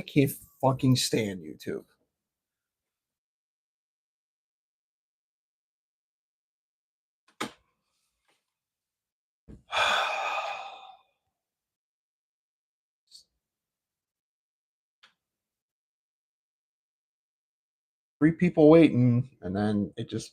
I can't fucking stand YouTube. Three people waiting, and then it just.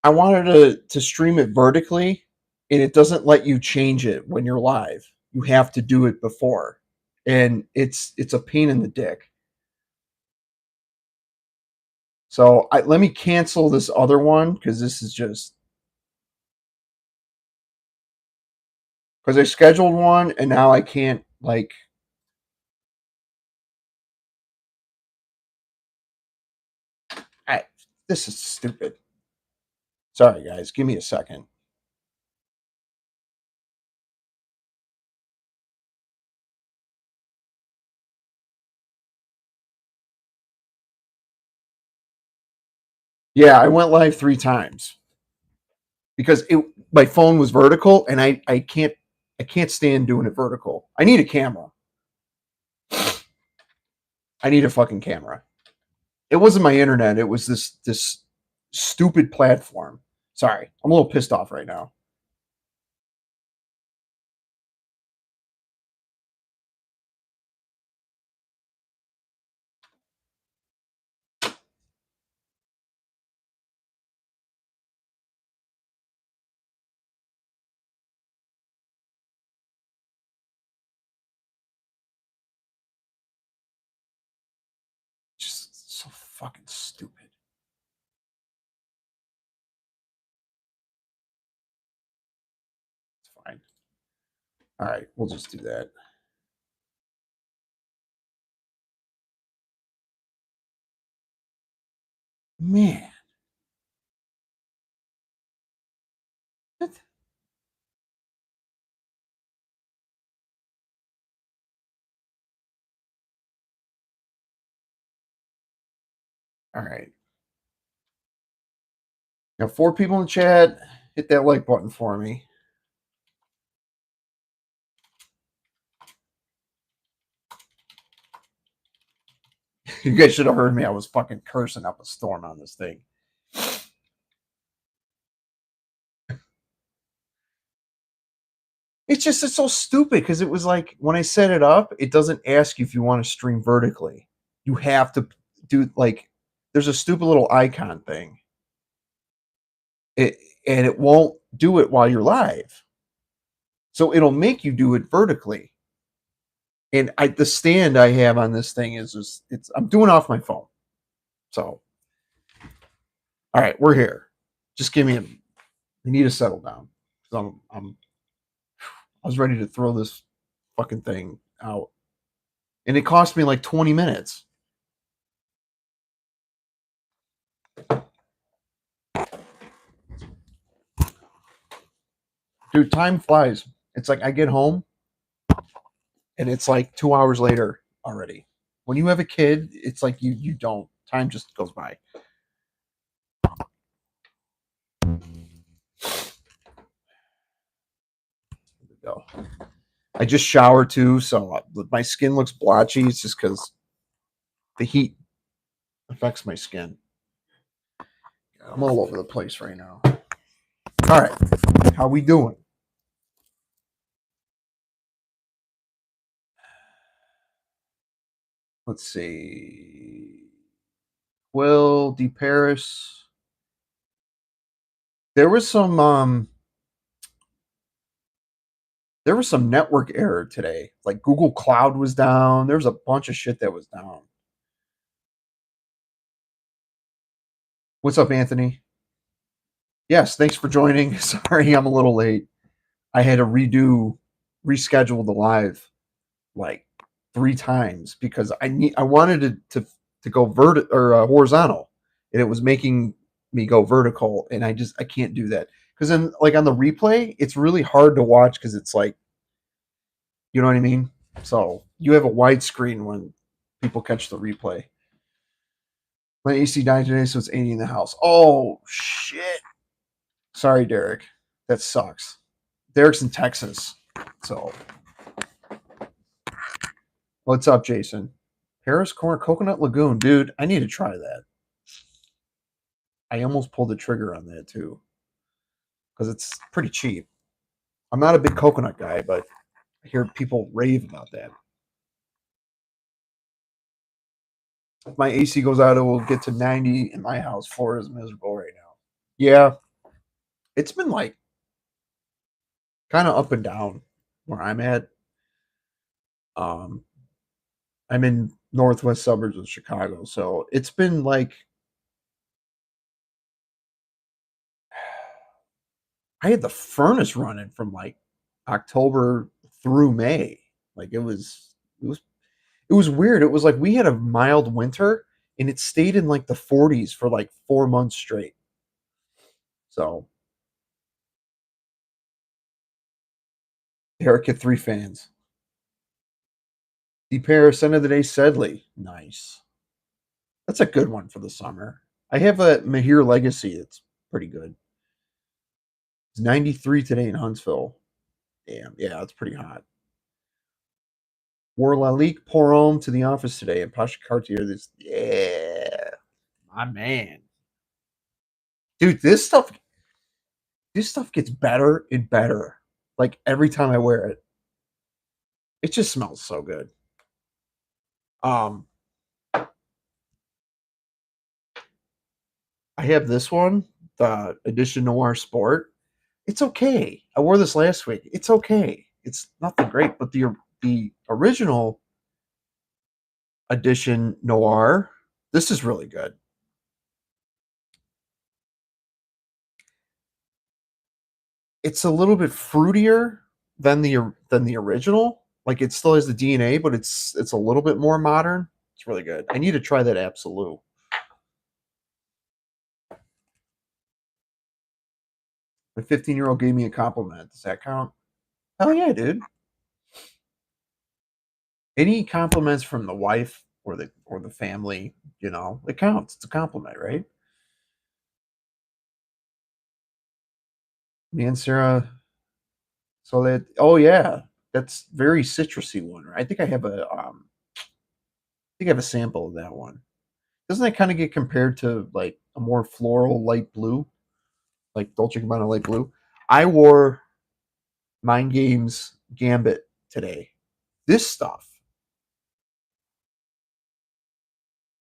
I wanted to stream it vertically, and it doesn't let you change it when you're live. You have to do it before, and it's a pain in the dick. So let me cancel this other one because this is just because I scheduled one and now I can't like. I, this is stupid. Sorry guys, give me a second. Yeah, I went live 3 times because my phone was vertical and I can't stand doing it vertical. I need a camera. I need a fucking camera. It wasn't my internet. It was this stupid platform. Sorry, I'm a little pissed off right now. Just so fucking stupid. It's fine. All right, we'll just do that. Man. What? All right. Now, 4 people in the chat, hit that like button for me. You guys should have heard me. I was fucking cursing up a storm on this thing. It's so stupid because it was like when I set it up, it doesn't ask you if you want to stream vertically. You have to do like there's a stupid little icon thing. It and it won't do it while you're live. So it'll make you do it vertically. And the stand I have on this thing is just I'm doing it off my phone. So all right, we're here. Just give me we need to settle down. I was ready to throw this fucking thing out. And it cost me like 20 minutes. Dude, time flies. It's like I get home and it's like 2 hours later already. When you have a kid, it's like you don't. Time just goes by. Here we go. I just showered too, so my skin looks blotchy. It's just because the heat affects my skin. I'm all over the place right now. All right, how we doing? Let's see. Will D Paris. There was some network error today. Like Google Cloud was down. There was a bunch of shit that was down. What's up, Anthony? Yes, thanks for joining. Sorry, I'm a little late. I had to reschedule the live like 3 times because I wanted to go horizontal, and it was making me go vertical, and I can't do that because then like on the replay, it's really hard to watch because it's like, you know what I mean. So you have a widescreen when People catch the replay. My AC died today, so it's 80 in the house. Oh shit! Sorry, Derek. That sucks. Derek's in Texas, so what's up, Jason? Paris Corner Coconut Lagoon, dude. I need to try that. I almost pulled the trigger on that too because it's pretty cheap. I'm not a big coconut guy, but I hear people rave about that. If my AC goes out, it will get to 90 in my house. Floor is miserable right now. Yeah, it's been like kind of up and down where I'm at. Um, I'm in northwest suburbs of Chicago, so it's been like I had the furnace running from like October through May. Like it was weird. It was like we had a mild winter and it stayed in like the 40s for like 4 months straight. So Eric had 3 fans. The Paris end of the day Sedley. Nice. That's a good one for the summer. I have a Mahir Legacy. It's pretty good. It's 93 today in Huntsville. Damn, yeah, it's pretty hot. Wore Lalique Porom to the office today and Pasha Cartier. Yeah, my man. Dude, this stuff gets better and better. Like every time I wear it. It just smells so good. Um, I have this one, the Edition Noir Sport. It's okay. I wore this last week. It's okay. It's nothing great, but the original Edition Noir, this is really good. It's a little bit fruitier than the original. Like it still has the DNA, but it's a little bit more modern. It's really good. I need to try that Absolute. My 15-year-old gave me a compliment. Does that count? Hell yeah, dude. Any compliments from the wife or the family, it counts. It's a compliment, right? Mancera, so that yeah, that's very citrusy one. Right? I think I have a sample of that one. Doesn't that kind of get compared to like a more floral light blue, like Dolce & Gabbana light blue? I wore Mind Games Gambit today. This stuff,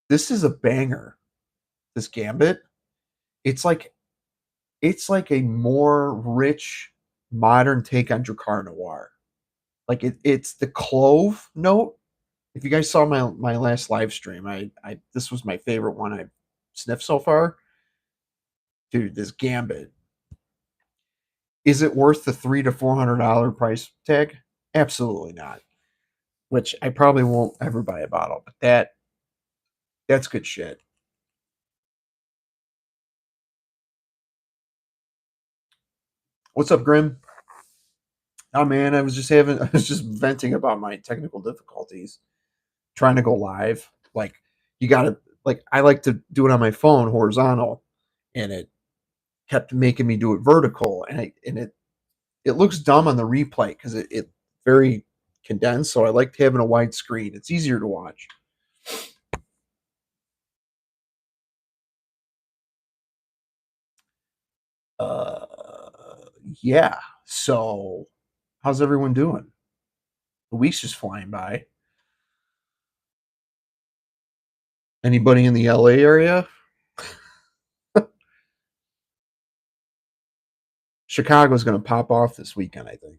this is a banger. This Gambit, it's like a more rich, modern take on Dracar Noir. Like it's the clove note. If you guys saw my last live stream, I this was my favorite one I've sniffed so far. Dude, this Gambit. Is it worth the $300 to $400 price tag? Absolutely not. Which I probably won't ever buy a bottle, but that's good shit. What's up, Grim? Oh man, I was just venting about my technical difficulties trying to go live. Like you gotta like I like to do it on my phone horizontal and it kept making me do it vertical and it looks dumb on the replay because it very condensed. So I like having a wide screen. It's easier to watch. Uh yeah. So how's everyone doing? The week's just flying by. Anybody in the LA area? Chicago's gonna pop off this weekend, I think.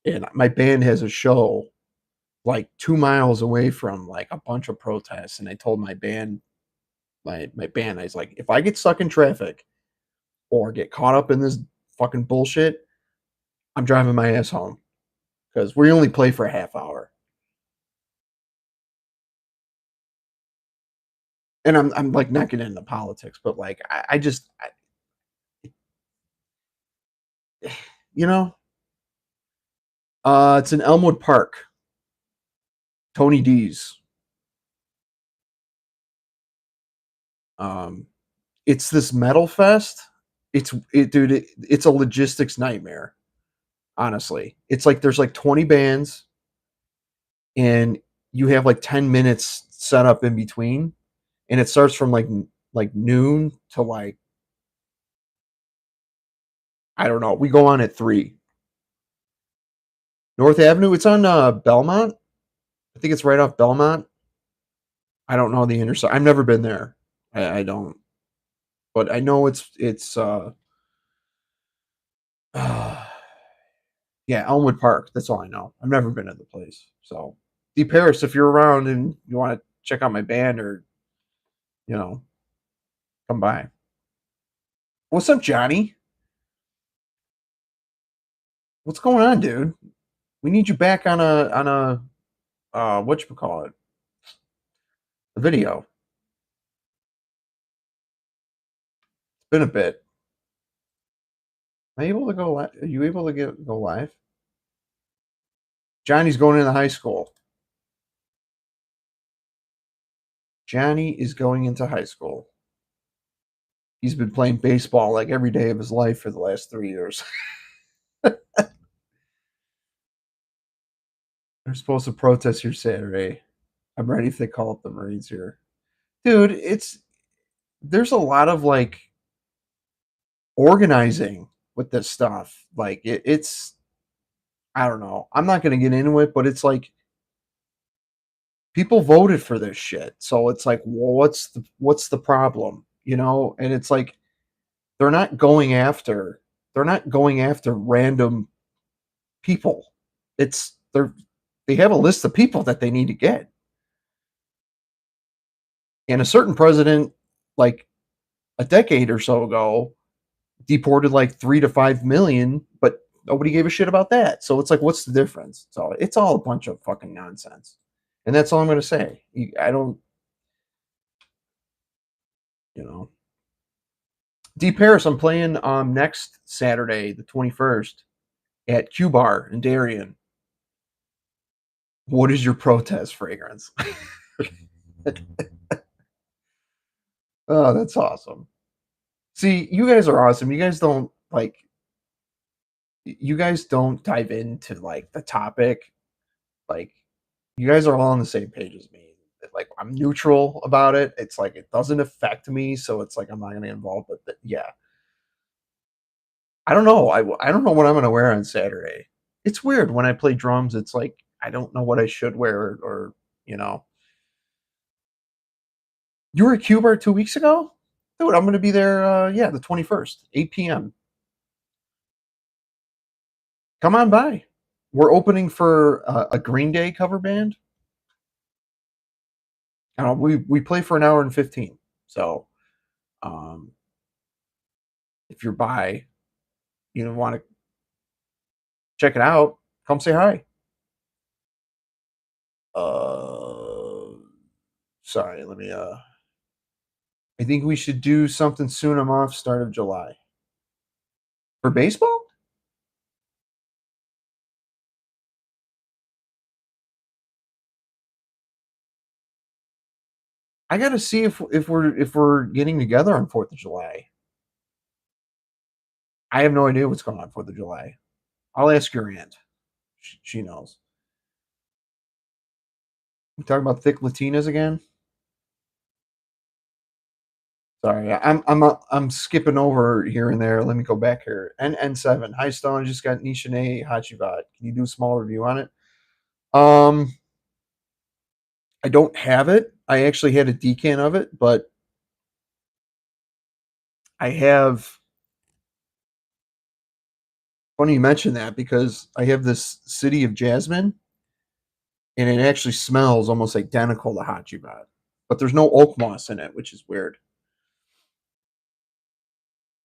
And my band has a show like 2 miles away from like a bunch of protests. And I told my band, I was like, if I get stuck in traffic or get caught up in this fucking bullshit, I'm driving my ass home because we only play for a half hour. And I'm like not getting into politics, but like I just you know, it's in Elmwood Park. Tony D's. Um, it's this metal fest. It's a logistics nightmare. Honestly, it's like there's like 20 bands, and you have like 10 minutes set up in between, and it starts from like noon to like I don't know. We go on at 3. North Avenue. It's on Belmont. I think it's right off Belmont. I don't know the intersect. I've never been there. I don't, but I know it's uh, yeah, Elmwood Park. That's all I know. I've never been to the place. So, D Paris, if you're around and you want to check out my band or you know come by. What's up, Johnny? What's going on, dude? We need you back on a what you call it, a video. It's been a bit. Am I able to go? Are you able to go live? Johnny's going into high school. Johnny is going into high school. He's been playing baseball like every day of his life for the last 3 years. They're supposed to protest here Saturday. I'm ready if they call up the Marines here. Dude, there's a lot of like organizing with this stuff. Like it's I don't know. I'm not gonna get into it, but it's like people voted for this shit. So it's like, well, what's the problem? And it's like they're not going after they're not going after random people. They have a list of people that they need to get. And a certain president, like a decade or so ago, deported like 3 to 5 million, but nobody gave a shit about that. So it's like, what's the difference? So it's all a bunch of fucking nonsense. And that's all I'm going to say. I don't, you know. D Paris, I'm playing next Saturday, the 21st, at Q Bar in Darien. What is your protest fragrance? Oh, that's awesome. See, you guys are awesome. You guys don't dive into like the topic. Like you guys are all on the same page as me. Like I'm neutral about it. It's like it doesn't affect me, so it's like I'm not going to get involved. But yeah, I don't know. I don't know what I'm going to wear on Saturday. It's weird when I play drums. It's like I don't know what I should wear or you know. You were at Cuba 2 weeks ago, dude. I'm going to be there. Yeah, the 21st, 8 p.m. Come on by. We're opening for a Green Day cover band. We play for an hour and 15. So um, if you're by, want to check it out, come say hi. Uh, sorry, let me. I think we should do something soon. I'm off start of July for baseball. I got to see if we're getting together on 4th of July. I have no idea what's going on 4th of July. I'll ask your aunt. She knows. We talking about thick Latinas again? Sorry, I'm skipping over here and there. Let me go back here. N7. Hi Stone. I just got Nishane Hachivat. Can you do a small review on it? Um, I don't have it. I actually had a decan of it, but I have. Funny you mention that because I have this City of Jasmine, and it actually smells almost identical to Hachibat, but there's no oak moss in it, which is weird.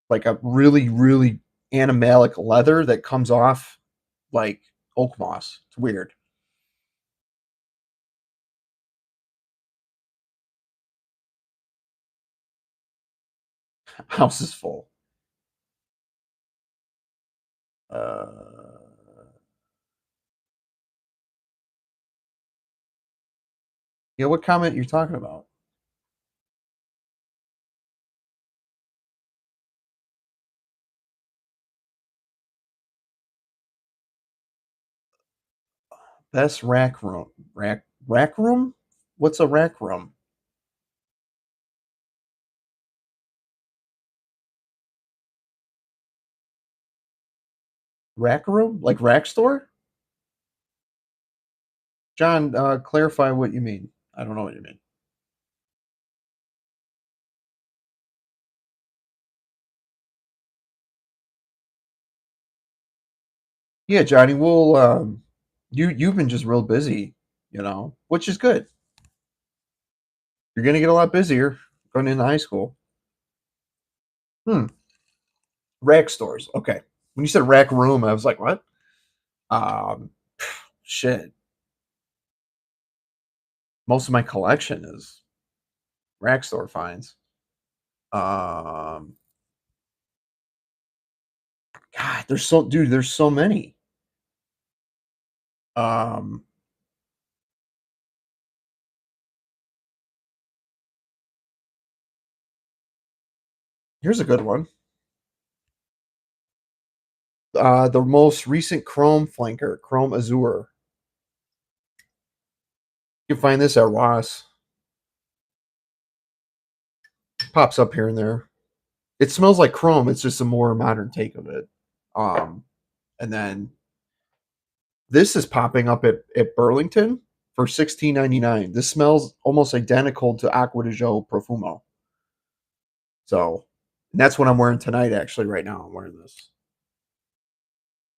Like a really, really animalic leather that comes off like oak moss. It's weird. House is full. Uh, yeah, what comment you're talking about? Best rack room. Rack room? What's a rack room? Rack room? Like rack store? John, clarify what you mean. I don't know what you mean. Yeah, Johnny, we'll you've been just real busy, which is good. You're gonna get a lot busier going into high school. Hmm. Rack stores. Okay. When you said rack room, I was like, what? Um shit. Most of my collection is rack store finds. Um God, there's so many. Um Here's a good one. The most recent Chrome flanker, Chrome Azure. You can find this at Ross. Pops up here and there. It smells like Chrome. It's just a more modern take of it. Um, and then this is popping up at Burlington for 16.99. This smells almost identical to Acqua di Gio Profumo. So and that's what I'm wearing tonight. Actually, right now I'm wearing this.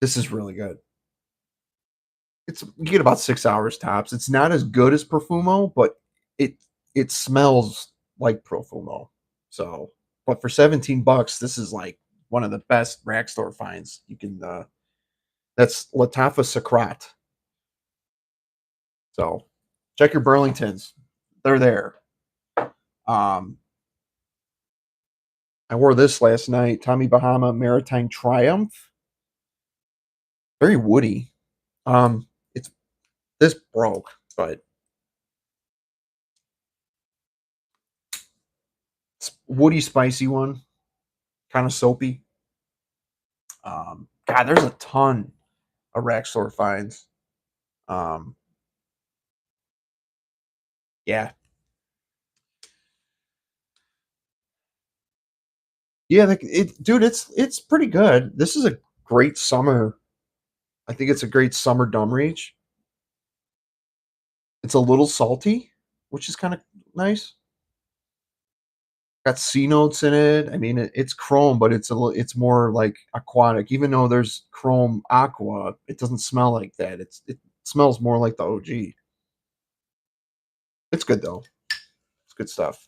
This is really good. You get about 6 hours tops. It's not as good as Profumo, but it it smells like Profumo. So, but for 17 bucks, this is like one of the best rack store finds you can. That's Latafa Sacrat. So, check your Burlingtons; they're there. Um, I wore this last night. Tommy Bahama Maritime Triumph. Very woody. It's this broke, but it's woody, spicy one, kind of soapy. God, there's a ton of rack store finds. Um, yeah, yeah, dude, it's pretty good. This is a great summer. I think it's a great summer dumb reach. It's a little salty, which is kind of nice. Got C notes in it. I mean, it's chrome, but it's more like aquatic. Even though there's chrome aqua, it doesn't smell like that. It smells more like the OG. It's good though. It's good stuff.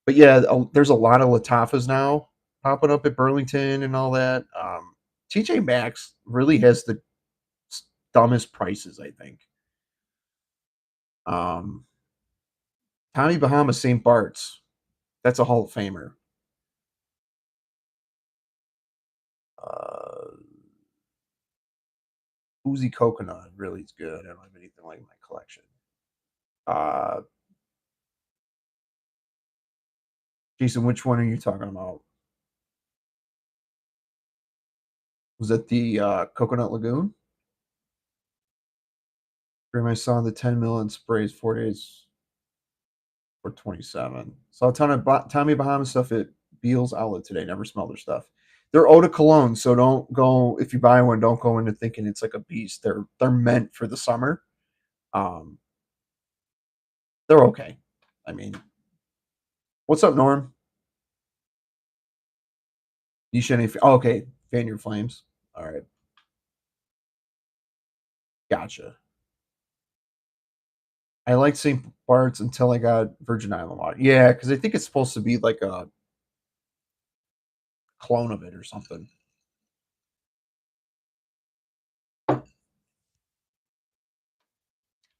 But yeah, there's a lot of Latafas now popping up at Burlington and all that. TJ Maxx really has the dumbest prices, I think. Um, Tommy Bahama St. Bart's, that's a Hall of Famer. Uh, Oozy Coconut really is good. I don't have anything like my collection. Uh, Jason, which one are you talking about? Was it the Coconut Lagoon? Bring my son the 10 mil and sprays 4 days for 27. Saw a ton of Tommy Bahama stuff at Beal's outlet today. Never smelled their stuff. They're eau de cologne, so don't go if you buy one. Don't go into thinking it's like a beast. They're meant for the summer. Um, they're okay. I mean, what's up, Norm? Nishane. Oh, okay, fan your flames. All right, gotcha. I liked St. Bart's until I got Virgin Island water. Yeah, because I think it's supposed to be like a clone of it or something.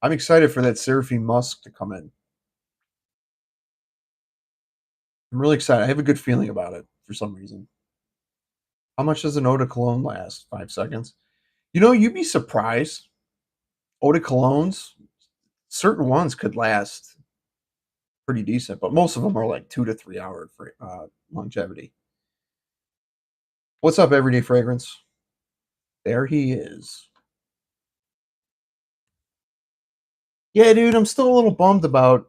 I'm excited for that Seraphine Musk to come in. I'm really excited. I have a good feeling about it for some reason. How much does an eau de cologne last? 5 seconds. You'd be surprised. Eau de colognes, certain ones could last pretty decent, but most of them are like 2 to 3 hour longevity. What's up, Everyday Fragrance? There he is. Yeah, dude, I'm still a little bummed about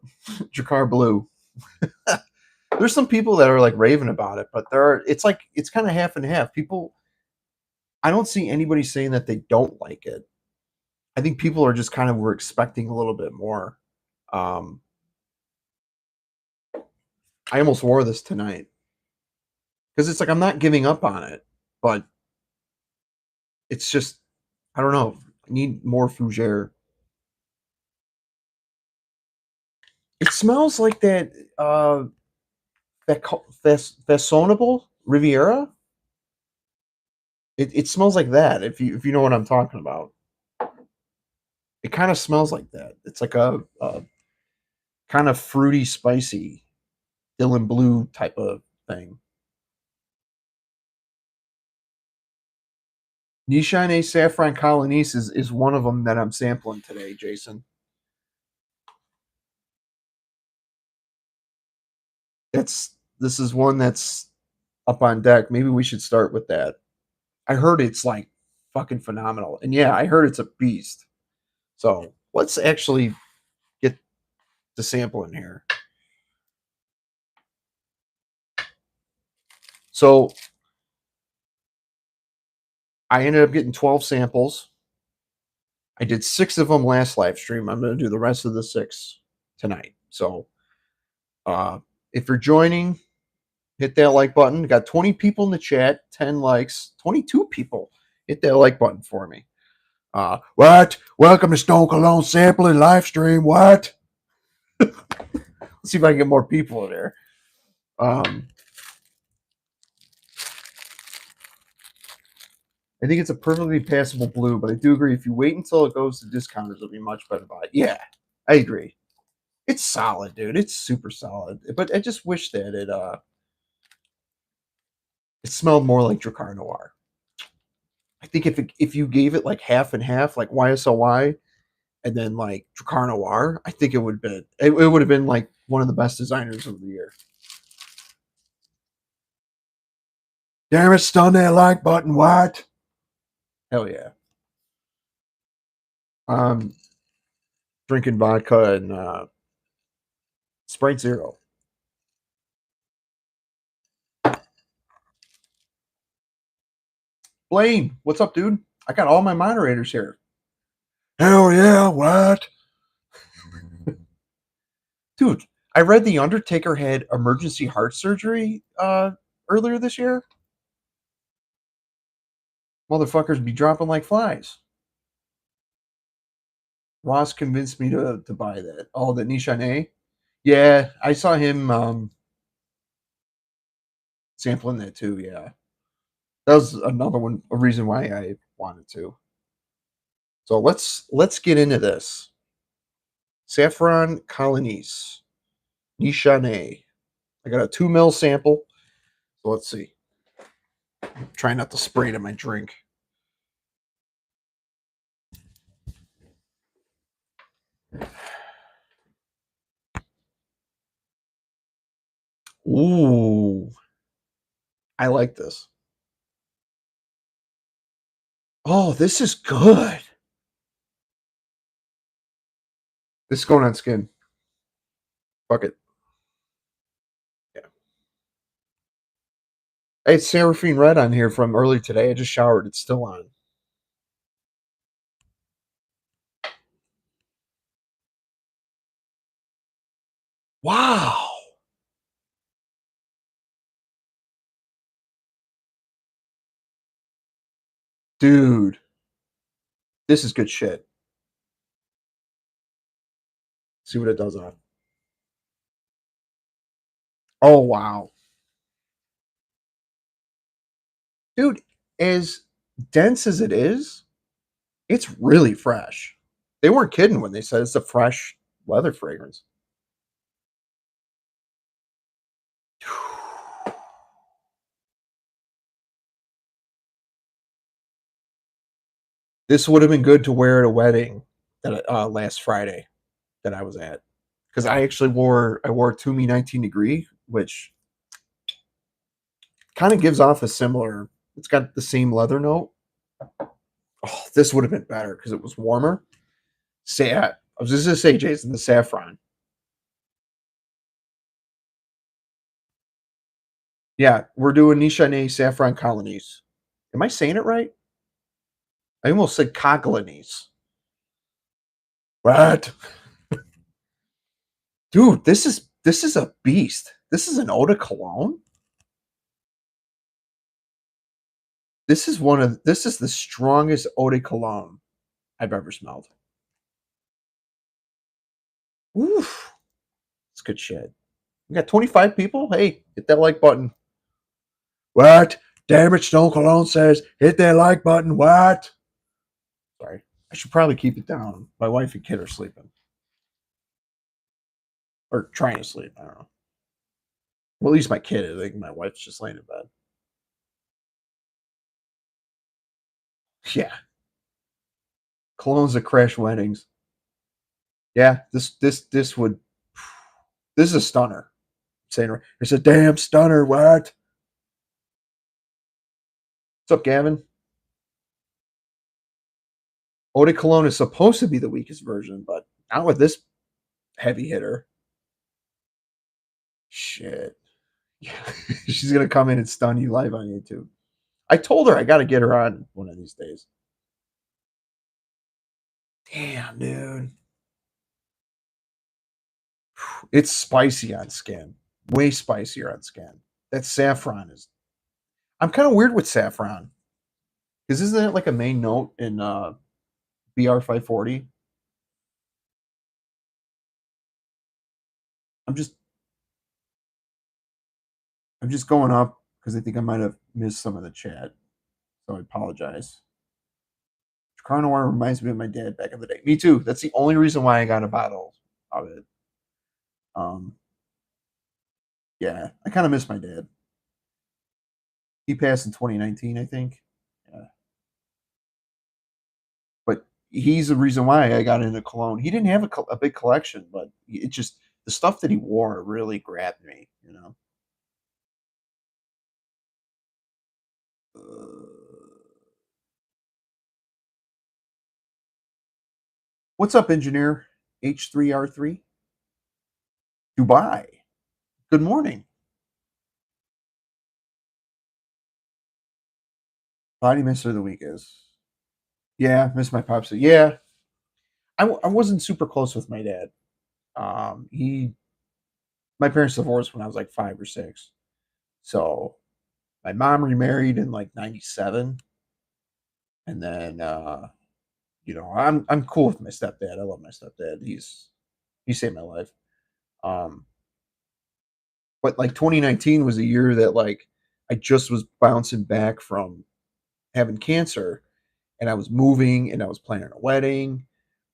Jakar Blue. There's some people that are like raving about it, but it's kind of half and half. People, I don't see anybody saying that they don't like it. I think people are just kind of were expecting a little bit more. Um, I almost wore this tonight because it's like I'm not giving up on it, but it's just I don't know. I need more fougere. It smells like that Façonnable Riviera. It smells like that. If you know what I'm talking about, it kind of smells like that. It's like a kind of fruity, spicy Dylan Blue type of thing. Nishane Saffron Colonies is one of them that I'm sampling today, Jason. This is one that's up on deck. Maybe we should start with that. I heard it's like fucking phenomenal. And yeah, I heard it's a beast. So let's actually get the sample in here. So I ended up getting 12 samples. I did 6 of them last live stream. I'm going to do the rest of the 6 tonight. So uh, if you're joining, hit that like button. Got 20 people in the chat, 10 likes, 22 people. Hit that like button for me. What? Welcome to Stone Cologne sampling live stream. What? Let's see if I can get more people in there. I think it's a perfectly passable blue, but I do agree if you wait until it goes to discounters, it'll be much better buy. Yeah, I agree. It's solid, dude. It's super solid. But I just wish that it smelled more like Dracar Noir. I think if you gave it like half and half, like YSLY, and then like Dracar Noir, I think it would have been like one of the best designers of the year. Damn it, stun that like button, what? Hell yeah. Drinking vodka and Sprite Zero. Blaine, what's up, dude? I got all my moderators here. Hell yeah, what? Dude, I read The Undertaker had emergency heart surgery earlier this year. Motherfuckers be dropping like flies. Ross convinced me to buy that. Oh, the Nishane? Yeah, I saw him sampling that too, yeah. That was another one, a reason why I wanted to. So let's get into this. Saffron Colonies. Nishane. I got a 2 ml sample. So let's see. Try not to spray it in my drink. Ooh, I like this. Oh, this is good. This is going on skin. Fuck it. Yeah. Hey, it's Seraphine Red on here from early today. I just showered. It's still on. Wow. Dude, this is good shit. See what it does on. Oh, wow. Dude, as dense as it is, it's really fresh. They weren't kidding when they said it's a fresh leather fragrance. This would have been good to wear at a wedding that last Friday that I was at, because I wore Tumi 19 degree, which kind of gives off a similar. It's got the same leather note. Oh, this would have been better because it was warmer. I was just gonna say, Jason, the saffron. Yeah, we're doing Nishane saffron colonies. Am I saying it right? I almost said coglonies. What? Dude, this is a beast. This is an eau de cologne. This is the strongest eau de cologne I've ever smelled. Oof, it's good shit. We got 25 people. Hey, hit that like button. What? Damn it, Stone Cologne says hit that like button. What? Sorry. I should probably keep it down. My wife and kid are sleeping. Or trying to sleep. I don't know. Well, at least my kid is. I think my wife's just laying in bed. Yeah. Colognes that crash weddings. Yeah, this would this is a stunner. Saying it's a damn stunner. What? What's up, Gavin? Eau de Cologne is supposed to be the weakest version, but not with this heavy hitter. Shit. Yeah. She's gonna come in and stun you live on YouTube. I told her I gotta get her on one of these days. Damn, dude. It's spicy on skin. Way spicier on skin. That saffron is I'm kind of weird with saffron. Because isn't it like a main note in BR 540? I'm just I'm just going up because I think I might have missed some of the chat. So I apologize. Crown Noir reminds me of my dad back in the day. Me too. That's the only reason why I got a bottle of it. Um, yeah, I kind of miss my dad. He passed in 2019, I think. Yeah. But he's the reason why I got into cologne. He didn't have a big collection, but it just the stuff that he wore really grabbed me. You know. What's up, engineer? H3R3 Dubai. Good morning. Body mister of the week is. Yeah, miss my pops. Yeah, I wasn't super close with my dad. He my parents divorced when I was like 5 or 6. So my mom remarried in like '97, and then I'm cool with my stepdad. I love my stepdad. He saved my life. Um, but like 2019 was a year that like I just was bouncing back from having cancer, and I was moving, and I was planning a wedding,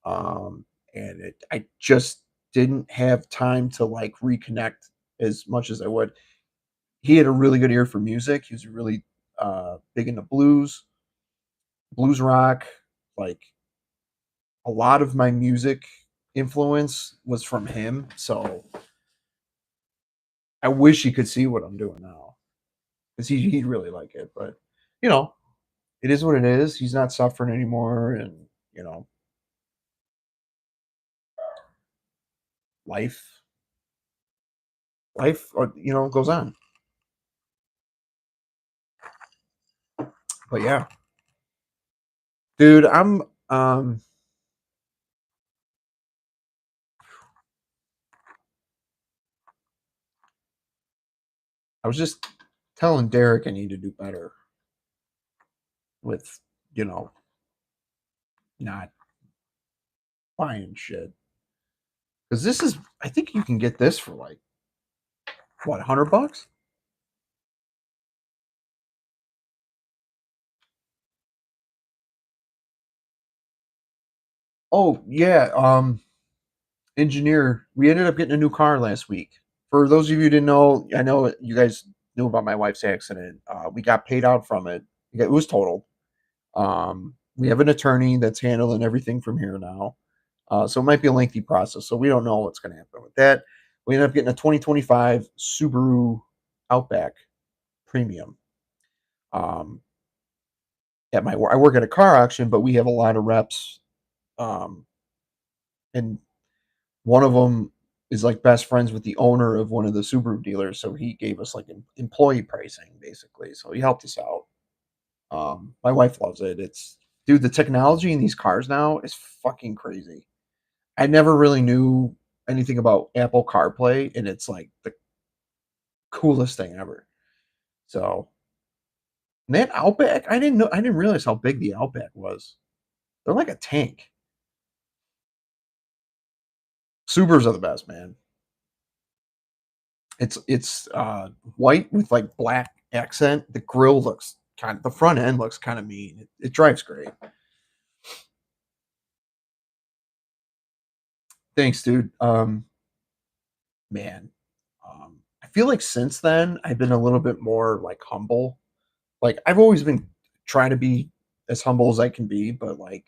um, and I just didn't have time to like reconnect as much as I would. He had a really good ear for music. He was really big into blues rock. Like a lot of my music influence was from him. So I wish he could see what I'm doing now because he'd really like it. But you know, it is what it is. He's not suffering anymore, and you know, life, goes on. But yeah, dude, I was just telling Derek I need to do better with you know not buying shit. Because this is, I think you can get this for like what, $100? Oh yeah, engineer. We ended up getting a new car last week. For those of you who didn't know, I know you guys knew about my wife's accident. We got paid out from it. It was totaled. We have an attorney that's handling everything from here now. So it might be a lengthy process. So we don't know what's going to happen with that. We ended up getting a 2025 Subaru Outback Premium. Um, at my work. I work at a car auction, but we have a lot of reps, um, and one of them is like best friends with the owner of one of the Subaru dealers, so he gave us like employee pricing basically. So he helped us out. My wife loves it. It's dude, the technology in these cars now is fucking crazy. I never really knew anything about Apple CarPlay, and it's like the coolest thing ever. So, and that Outback, I didn't realize how big the Outback was. They're like a tank. Subarus are the best, man. It's white with like black accent. The grill looks kind of the front end looks kind of mean. It drives great. Thanks, dude. Man, I feel like since then I've been a little bit more like humble. Like I've always been trying to be as humble as I can be, but like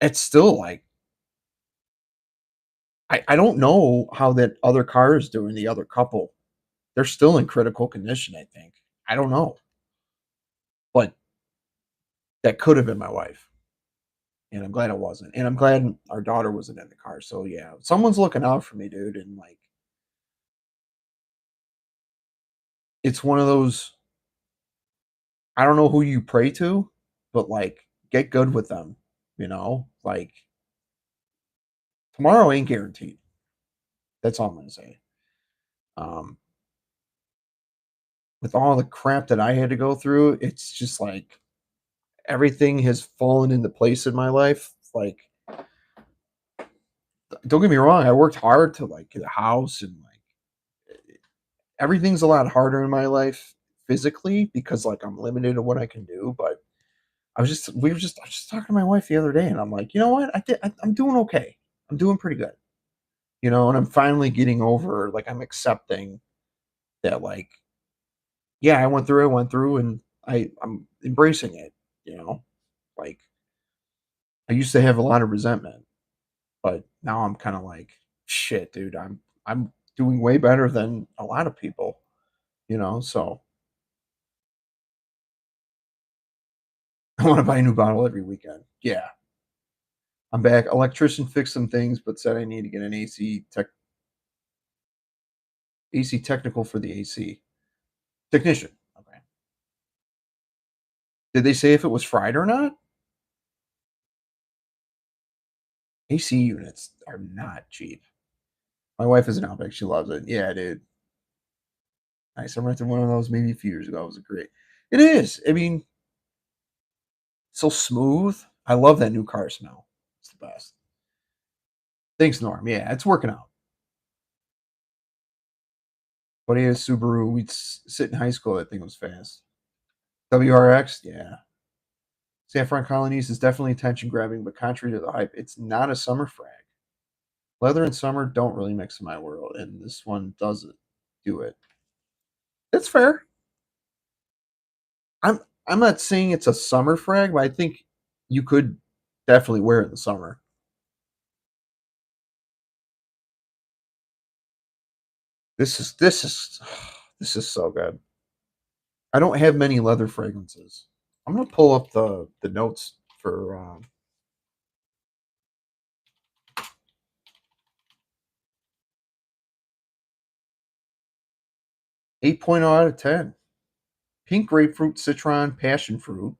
it's still like I don't know how that other car is doing. The other couple, they're still in critical condition. I think I don't know, but that could have been my wife, and I'm glad it wasn't. And I'm glad our daughter wasn't in the car. So yeah, someone's looking out for me, dude. And like it's one of those. I don't know who you pray to, but like get good with them. Like tomorrow ain't guaranteed. That's all I'm gonna say. Um, with all the crap that I had to go through, it's just like everything has fallen into place in my life. Like, don't get me wrong, I worked hard to like get a house and like everything's a lot harder in my life physically because like I'm limited in what I can do. But I was just talking to my wife the other day, and I'm like, you know what, I'm doing okay. I'm doing pretty good, and I'm finally getting over. Like, I'm accepting that. Like, yeah, I went through, and I'm embracing it. You know, like I used to have a lot of resentment, but now I'm kind of like, shit, dude, I'm doing way better than a lot of people, so I want to buy a new bottle every weekend. Yeah. I'm back. Electrician fixed some things, but said I need to get an AC technical for the AC. Technician. Okay. Did they say if it was fried or not? AC units are not cheap. My wife is an Outback. She loves it. Yeah, dude. Nice. I rented one of those maybe a few years ago. It was great. It is. I mean, so smooth. I love that new car smell. It's the best. Thanks, Norm. Yeah, it's working out. But yeah, Subaru. We'd sit in high school. That thing was fast. WRX. Yeah. Saffron Colonies is definitely attention grabbing, but contrary to the hype, it's not a summer frag. Leather and summer don't really mix in my world, and this one doesn't do it. It's fair. I'm I'm not saying it's a summer frag, but I think you could definitely wear it in the summer. This is this is so good. I don't have many leather fragrances. I'm gonna pull up the notes for 8.0 out of 10. Pink grapefruit, citron, passion fruit,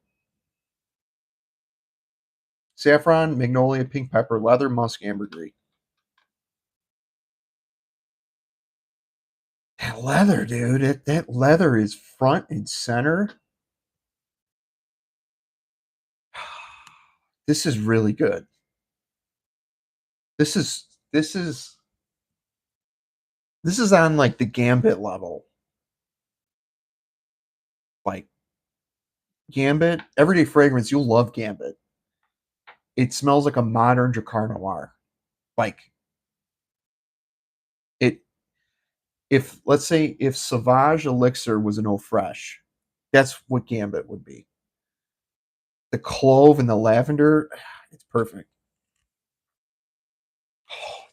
saffron, magnolia, pink pepper, leather, musk, ambergris. That leather, dude. That leather is front and center. This is really good. This is this is this is on like the Gambit level. Like Gambit, everyday fragrance, you'll love Gambit. It smells like a modern Jacquard Noir. Like it if let's say if Sauvage Elixir was an eau fraiche, that's what Gambit would be. The clove and the lavender, it's perfect. Oh,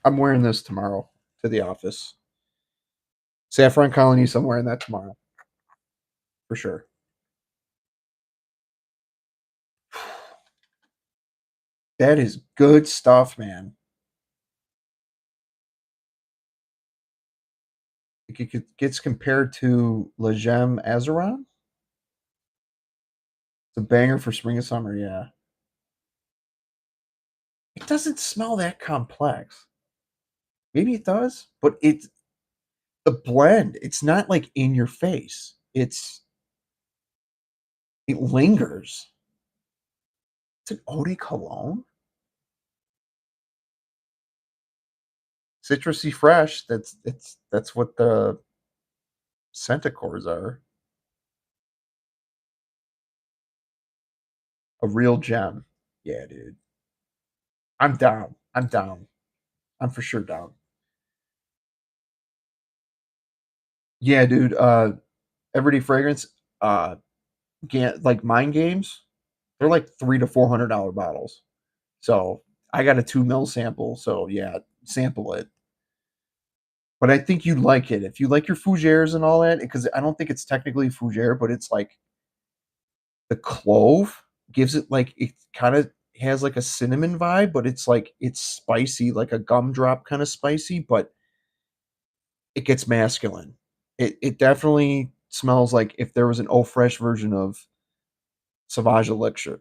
I'm wearing this tomorrow to the office. Saffron Colonies, I'm wearing that tomorrow. for sure. That is good stuff, man. Gets compared to Le Gem Azeron. It's a banger for spring and summer, yeah. It doesn't smell that complex. Maybe it does, but it's the blend. It's not like in your face. It lingers. It's an eau de cologne, citrusy fresh. That's what the Centicores are. A real gem. Yeah, dude. I'm down. I'm down. I'm for sure down. Yeah, dude. Everyday fragrance. Uh, like mind games. They're like $300 to $400 bottles. So I got a 2 ml sample. So yeah, sample it. But I think you'd like it if you like your fougères and all that. Because I don't think it's technically fougère, but it's like the clove gives it like it kind of has like a cinnamon vibe, but it's spicy, like a gumdrop kind of spicy, but it gets masculine. It definitely smells like if there was an eau fresh version of Sauvage Elixir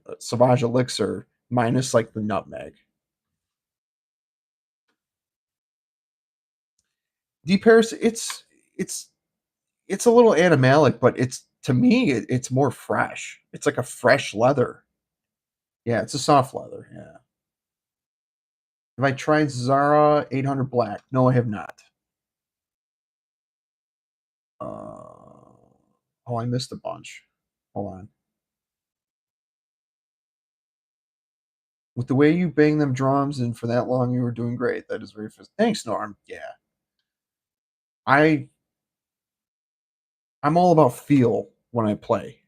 minus like the nutmeg. Deep Paris, it's it's a little animalic, but it's to me it's more fresh. It's like a fresh leather. Yeah, it's a soft leather. Yeah. Have I tried Zara 800 Black? No, I have not. Oh, I missed a bunch. Hold on. With the way you bang them drums and for that long, you were doing great. That is very thanks, Norm. Yeah, I I'm all about feel when I play.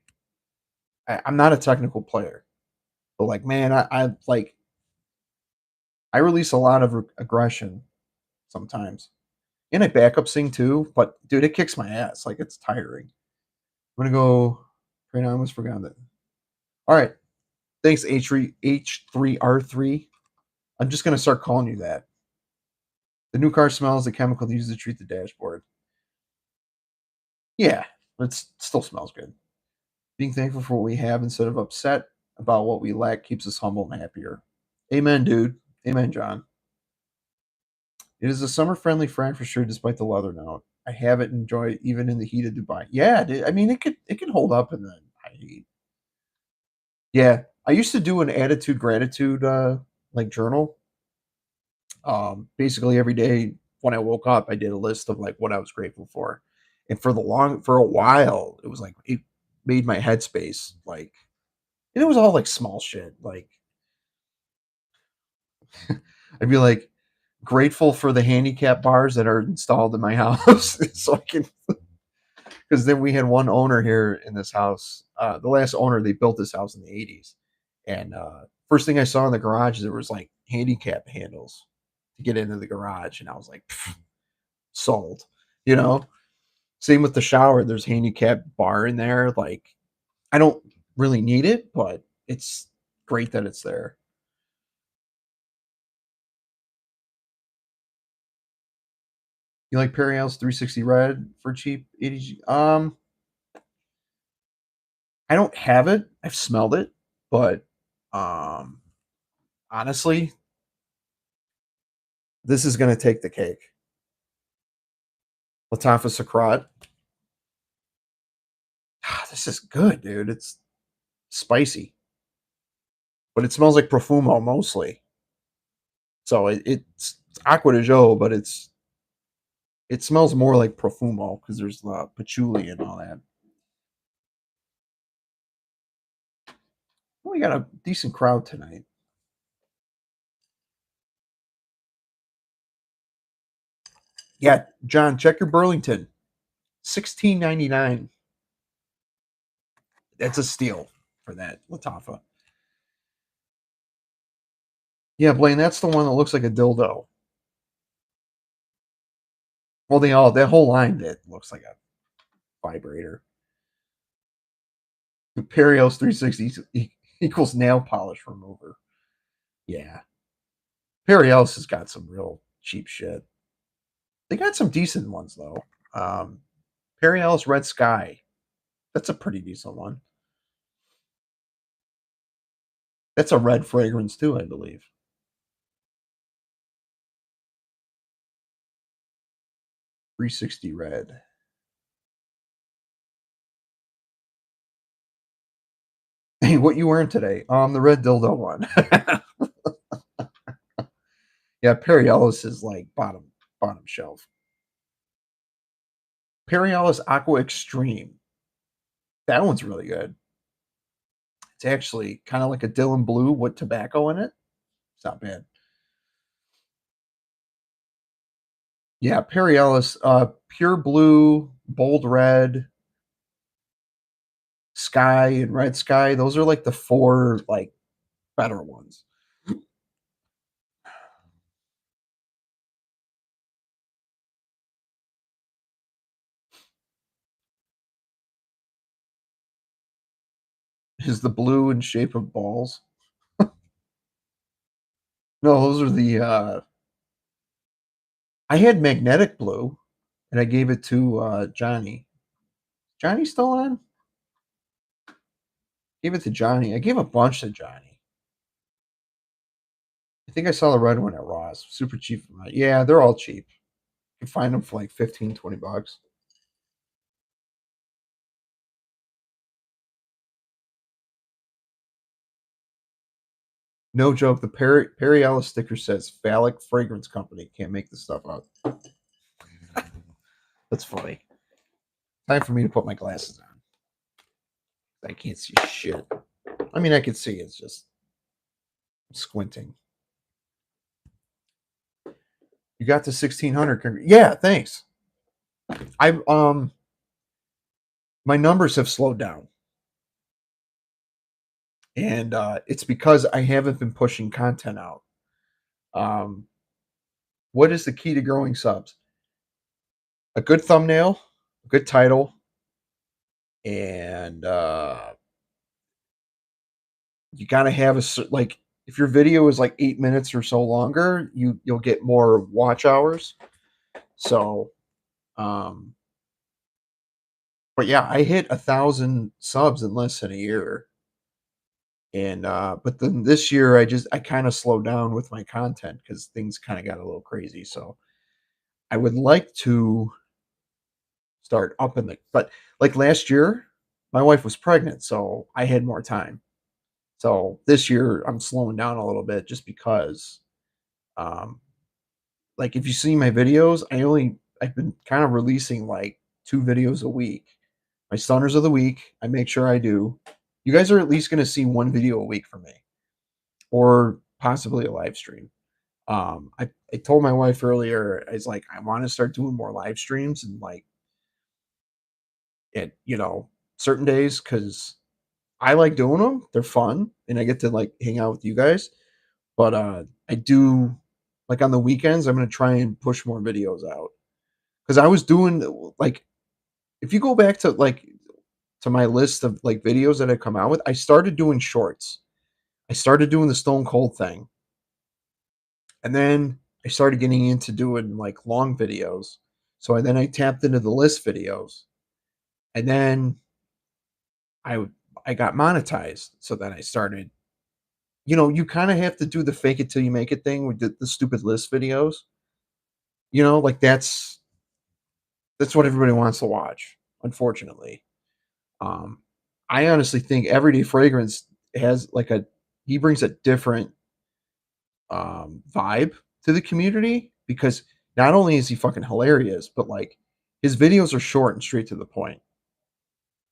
I'm not a technical player, but like man, I like I release a lot of aggression sometimes, and I backup sing too. But dude, it kicks my ass. Like it's tiring. I'm gonna go. Right now, I almost forgot that. All right, thanks H3R3. I'm just gonna start calling you that. The new car smells the chemical used to treat the dashboard. Yeah, it still smells good. Being thankful for what we have instead of upset about what we lack keeps us humble and happier. Amen, dude. Amen, John. It is a summer friendly frame for sure, despite the leather note. I have it and enjoy it even in the heat of Dubai. Yeah, dude, I mean it could hold up in the high heat. Yeah, I used to do an attitude gratitude like journal. Basically every day when I woke up, I did a list of like what I was grateful for, and for a while, it was like it made my headspace like, and it was all like small shit. Like I'd be like grateful for the handicap bars that are installed in my house, so I can. Because then we had one owner here in this house. The last owner, they built this house in the '80s, and first thing I saw in the garage, there was like handicap handles to get into the garage, and I was like, sold. You know, same with the shower. There's handicap bar in there. Like I don't really need it, but it's great that it's there. You like Perriel's 360 Red for cheap 80G? I don't have it. I've smelled it, but um, honestly, this is going to take the cake. Latafa Sakrat. This is good, dude. It's spicy, but it smells like Profumo mostly. So it's Acqua di Gio, but it smells more like Profumo because there's patchouli and all that. We got a decent crowd tonight. Yeah, John, check your Burlington. 16.99. That's a steal for that Latafa. Yeah, Blaine, that's the one that looks like a dildo. Well, they all that whole line that looks like a vibrator. Perios 360 equals nail polish remover. Yeah. Perios has got some real cheap shit. They got some decent ones though. Um, Perios Red Sky. That's a pretty decent one. That's a red fragrance too, I believe. 360 red. Hey, what you wearing today? The red dildo one. Yeah, Periellis is like bottom shelf. Periellis Aqua Extreme. That one's really good. It's actually kind of like a Dylan Blue with tobacco in it. It's not bad. Yeah, Periellis, pure blue, bold red, sky, and red sky. Those are like the four like better ones. Is the blue in shape of balls? No, those are the I had magnetic blue and I gave it to Johnny. Johnny still on? Gave it to Johnny. I gave a bunch to Johnny. I think I saw the red one at Ross. Super cheap. Yeah, they're all cheap. You can find them for like 15, $20. No joke. The Perry Ellis sticker says phallic fragrance company. Can't make this stuff up. That's funny. Time for me to put my glasses on. I can't see shit. I mean, I can see. It's just squinting. You got to 1600. Yeah, thanks. I my numbers have slowed down, and it's because I haven't been pushing content out. Um, what is the key to growing subs? A good thumbnail, a good title, and you gotta have like if your video is like 8 minutes or so longer, you'll get more watch hours. So, um, but yeah, I hit 1,000 subs in less than a year, and but then this year I kind of slowed down with my content because things kind of got a little crazy. So I would like to start up in the but like last year, my wife was pregnant, so I had more time. So this year I'm slowing down a little bit just because um like if you see my videos, I've been kind of releasing like 2 videos a week. My stunners of the week, I make sure I do. You guys are at least gonna see 1 video a week from me or possibly a live stream. I told my wife earlier, I was like, I want to start doing more live streams and like at certain days because I like doing them. They're fun, and I get to like hang out with you guys. But I do like on the weekends. I'm gonna try and push more videos out because I was doing like if you go back to like to my list of like videos that I come out with, I started doing shorts. I started doing the Stone Cold thing, and then I started getting into doing like long videos. So then I tapped into the list videos, and then I I got monetized. So then I started you kind of have to do the fake it till you make it thing with the stupid list videos. Like that's what everybody wants to watch, unfortunately. Um, I honestly think Everyday Fragrance has like he brings a different vibe to the community because not only is he fucking hilarious, but like his videos are short and straight to the point.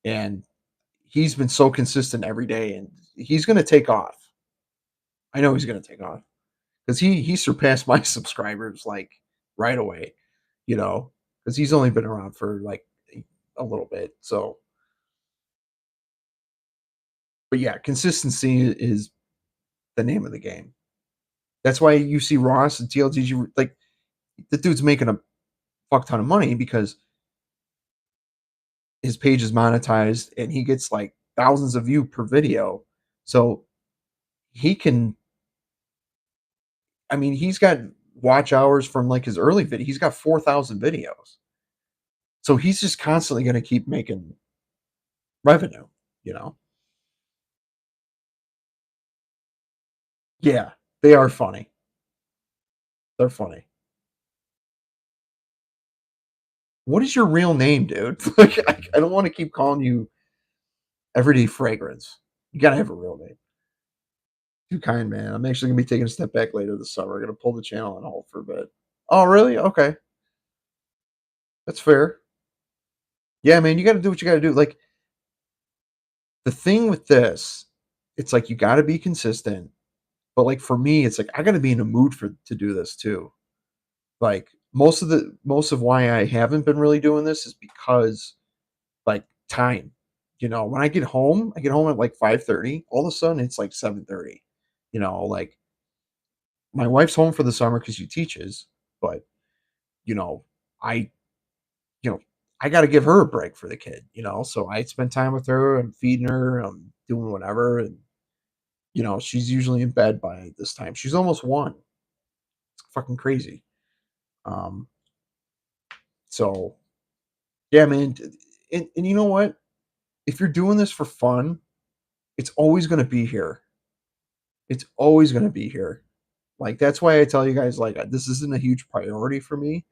And he's been so consistent every day and he's gonna take off. I know he's gonna take off. Because he surpassed my subscribers like right away, because he's only been around for like a little bit. So, but yeah, consistency is the name of the game. That's why you see Ross and TLTG like the dude's making a fuck ton of money because his page is monetized and he gets like thousands of views per video. So he can, I mean, he's got watch hours from like his early video. He's got 4,000 videos. So he's just constantly going to keep making revenue, you know? Yeah, they are funny. They're funny. What is your real name, dude? Like, I don't want to keep calling you Everyday Fragrance. You got to have a real name. Too kind, man. I'm actually gonna be taking a step back later this summer. I'm gonna pull the channel on hold for a bit. Oh, really? Okay, that's fair. Yeah, man, you got to do what you got to do. Like the thing with this, it's like you got to be consistent. But like for me, it's like I got to be in a mood for to do this too. Like most of why I haven't been really doing this is because like time. You know, when I get home at like 5:30. All of a sudden, it's like 7:30. You know, like my wife's home for the summer because she teaches, but you know, I you know, I got to give her a break for the kid, you know. So I spend time with her. I'm feeding her. I'm doing whatever, and you know, she's usually in bed by this time. She's almost one. It's fucking crazy. Um, so yeah, man. And you know what? If you're doing this for fun, it's always going to be here. It's always going to be here. Like that's why I tell you guys, like this isn't a huge priority for me.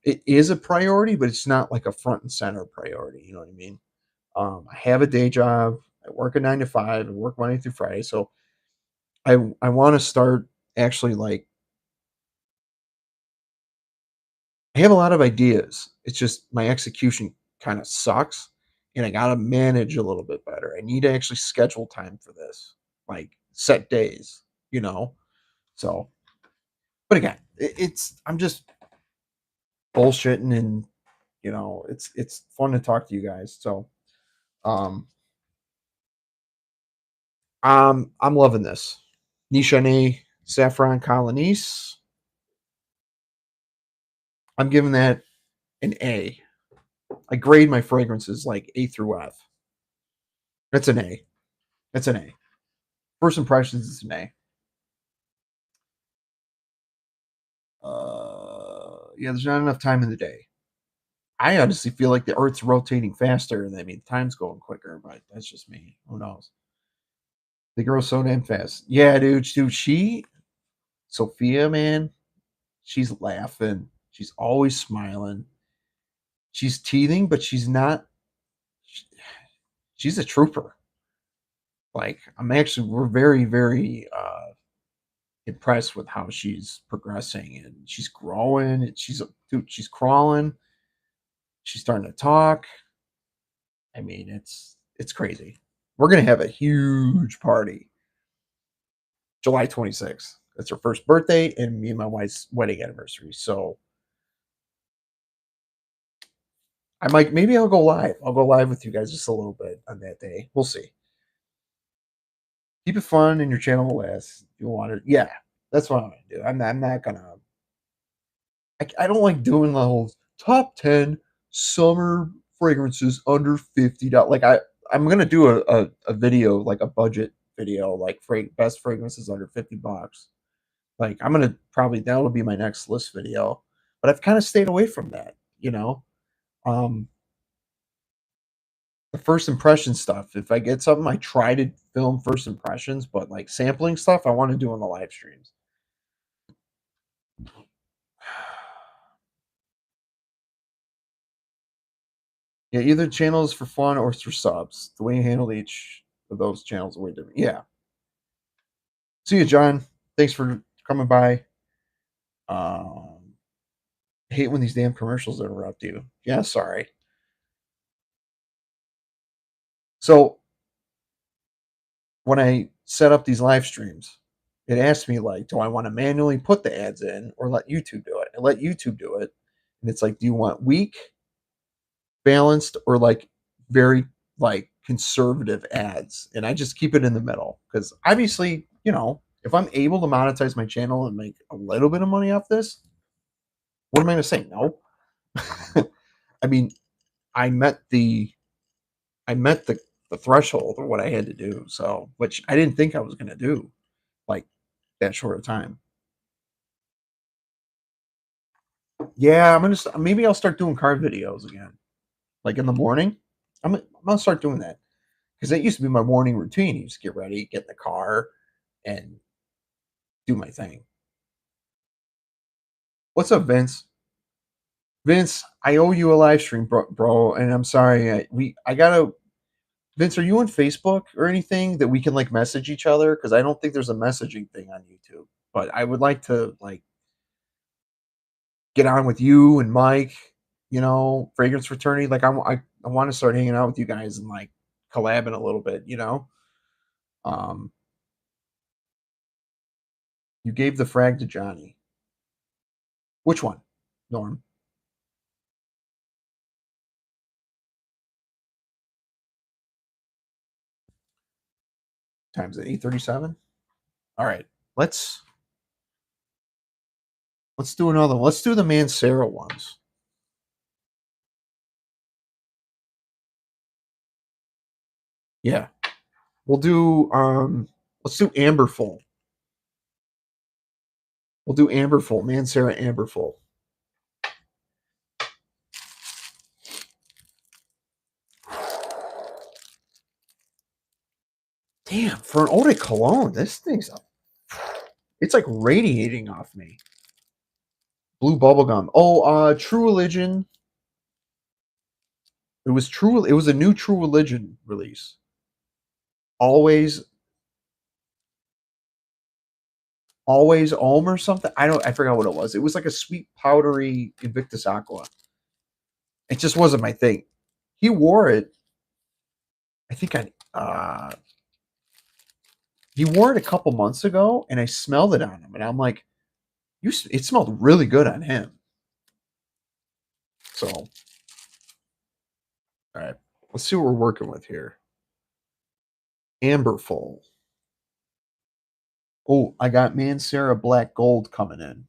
It is a priority, but it's not like a front and center priority. You know what I mean? I have a day job. I work a 9 to 5 and work Monday through Friday. So I want to start actually like I have a lot of ideas. It's just my execution kind of sucks, and I got to manage a little bit better. I need to actually schedule time for this, like set days, you know. So, but again, it's I'm just bullshitting, and you know, it's fun to talk to you guys. So, um, I'm loving this. Nishane Saffron Colonies. I'm giving that an A. I grade my fragrances like A through F. That's an A. That's an A. First impressions is an A. Yeah, there's not enough time in the day. I honestly feel like the Earth's rotating faster, and I mean time's going quicker, but that's just me. Who knows? They grow so damn fast. Yeah, dude, Sophia, man, she's laughing. She's always smiling. She's teething, but she's not. She's a trooper. Like we're very, very impressed with how she's progressing and she's growing. And she's crawling. She's starting to talk. I mean, it's crazy. We're gonna have a huge party July 26th. That's her first birthday and me and my wife's wedding anniversary. So I might maybe I'll go live. I'll go live with you guys just a little bit on that day. We'll see. Keep it fun and your channel will last. You want it? Yeah, that's what I'm gonna do. I'm not gonna. I don't like doing the whole top 10 summer fragrances under $50. Like I'm gonna do a video like a budget video like best fragrances under $50. Like I'm gonna probably that'll be my next list video. But I've kind of stayed away from that, you know. Um, the first impression stuff. If I get something, I try to film first impressions, but like sampling stuff, I want to do on the live streams. Yeah, either channel is for fun or it's for subs. The way you handle each of those channels is way different. Yeah. See you, John. Thanks for coming by. Um, I hate when these damn commercials interrupt you. Yeah, sorry. So when I set up these live streams, it asked me like, do I want to manually put the ads in or let YouTube do it? And let YouTube do it. And it's like, do you want weak, balanced, or like very like conservative ads? And I just keep it in the middle because obviously, you know, if I'm able to monetize my channel and make a little bit of money off this, what am I going to say? No. I mean, I met the I met the the threshold of what I had to do. So, which I didn't think I was gonna do like that short of time. Yeah, maybe I'll start doing car videos again, like in the morning. I'm gonna start doing that because that used to be my morning routine. You just get ready, get in the car, and do my thing. What's up, Vince? Vince, I owe you a live stream, bro, and I'm sorry. I gotta. Vince, are you on Facebook or anything that we can like message each other? Because I don't think there's a messaging thing on YouTube. But I would like to like get on with you and Mike. Fragrance fraternity. Like I want to start hanging out with you guys and like collabing a little bit. Um, you gave the frag to Johnny. Which one, Norm? Times at 8:37. All right, let's let's do another one. Let's do the Mancera ones. Yeah, we'll do. Let's do Amberful. We'll do Amberful. Mancera Amberful. Damn, for an eau de cologne, this thing's up. It's like radiating off me. Blue bubblegum. Oh, True Religion. It was true. It was a new True Religion release. Always, always Om or something. I forgot what it was. It was like a sweet powdery Invictus Aqua. It just wasn't my thing. He wore it. I think he wore it a couple months ago, and I smelled it on him, and I'm like, it smelled really good on him. So, all right, let's see what we're working with here. Amberful. Oh, I got Mancera Black Gold coming in.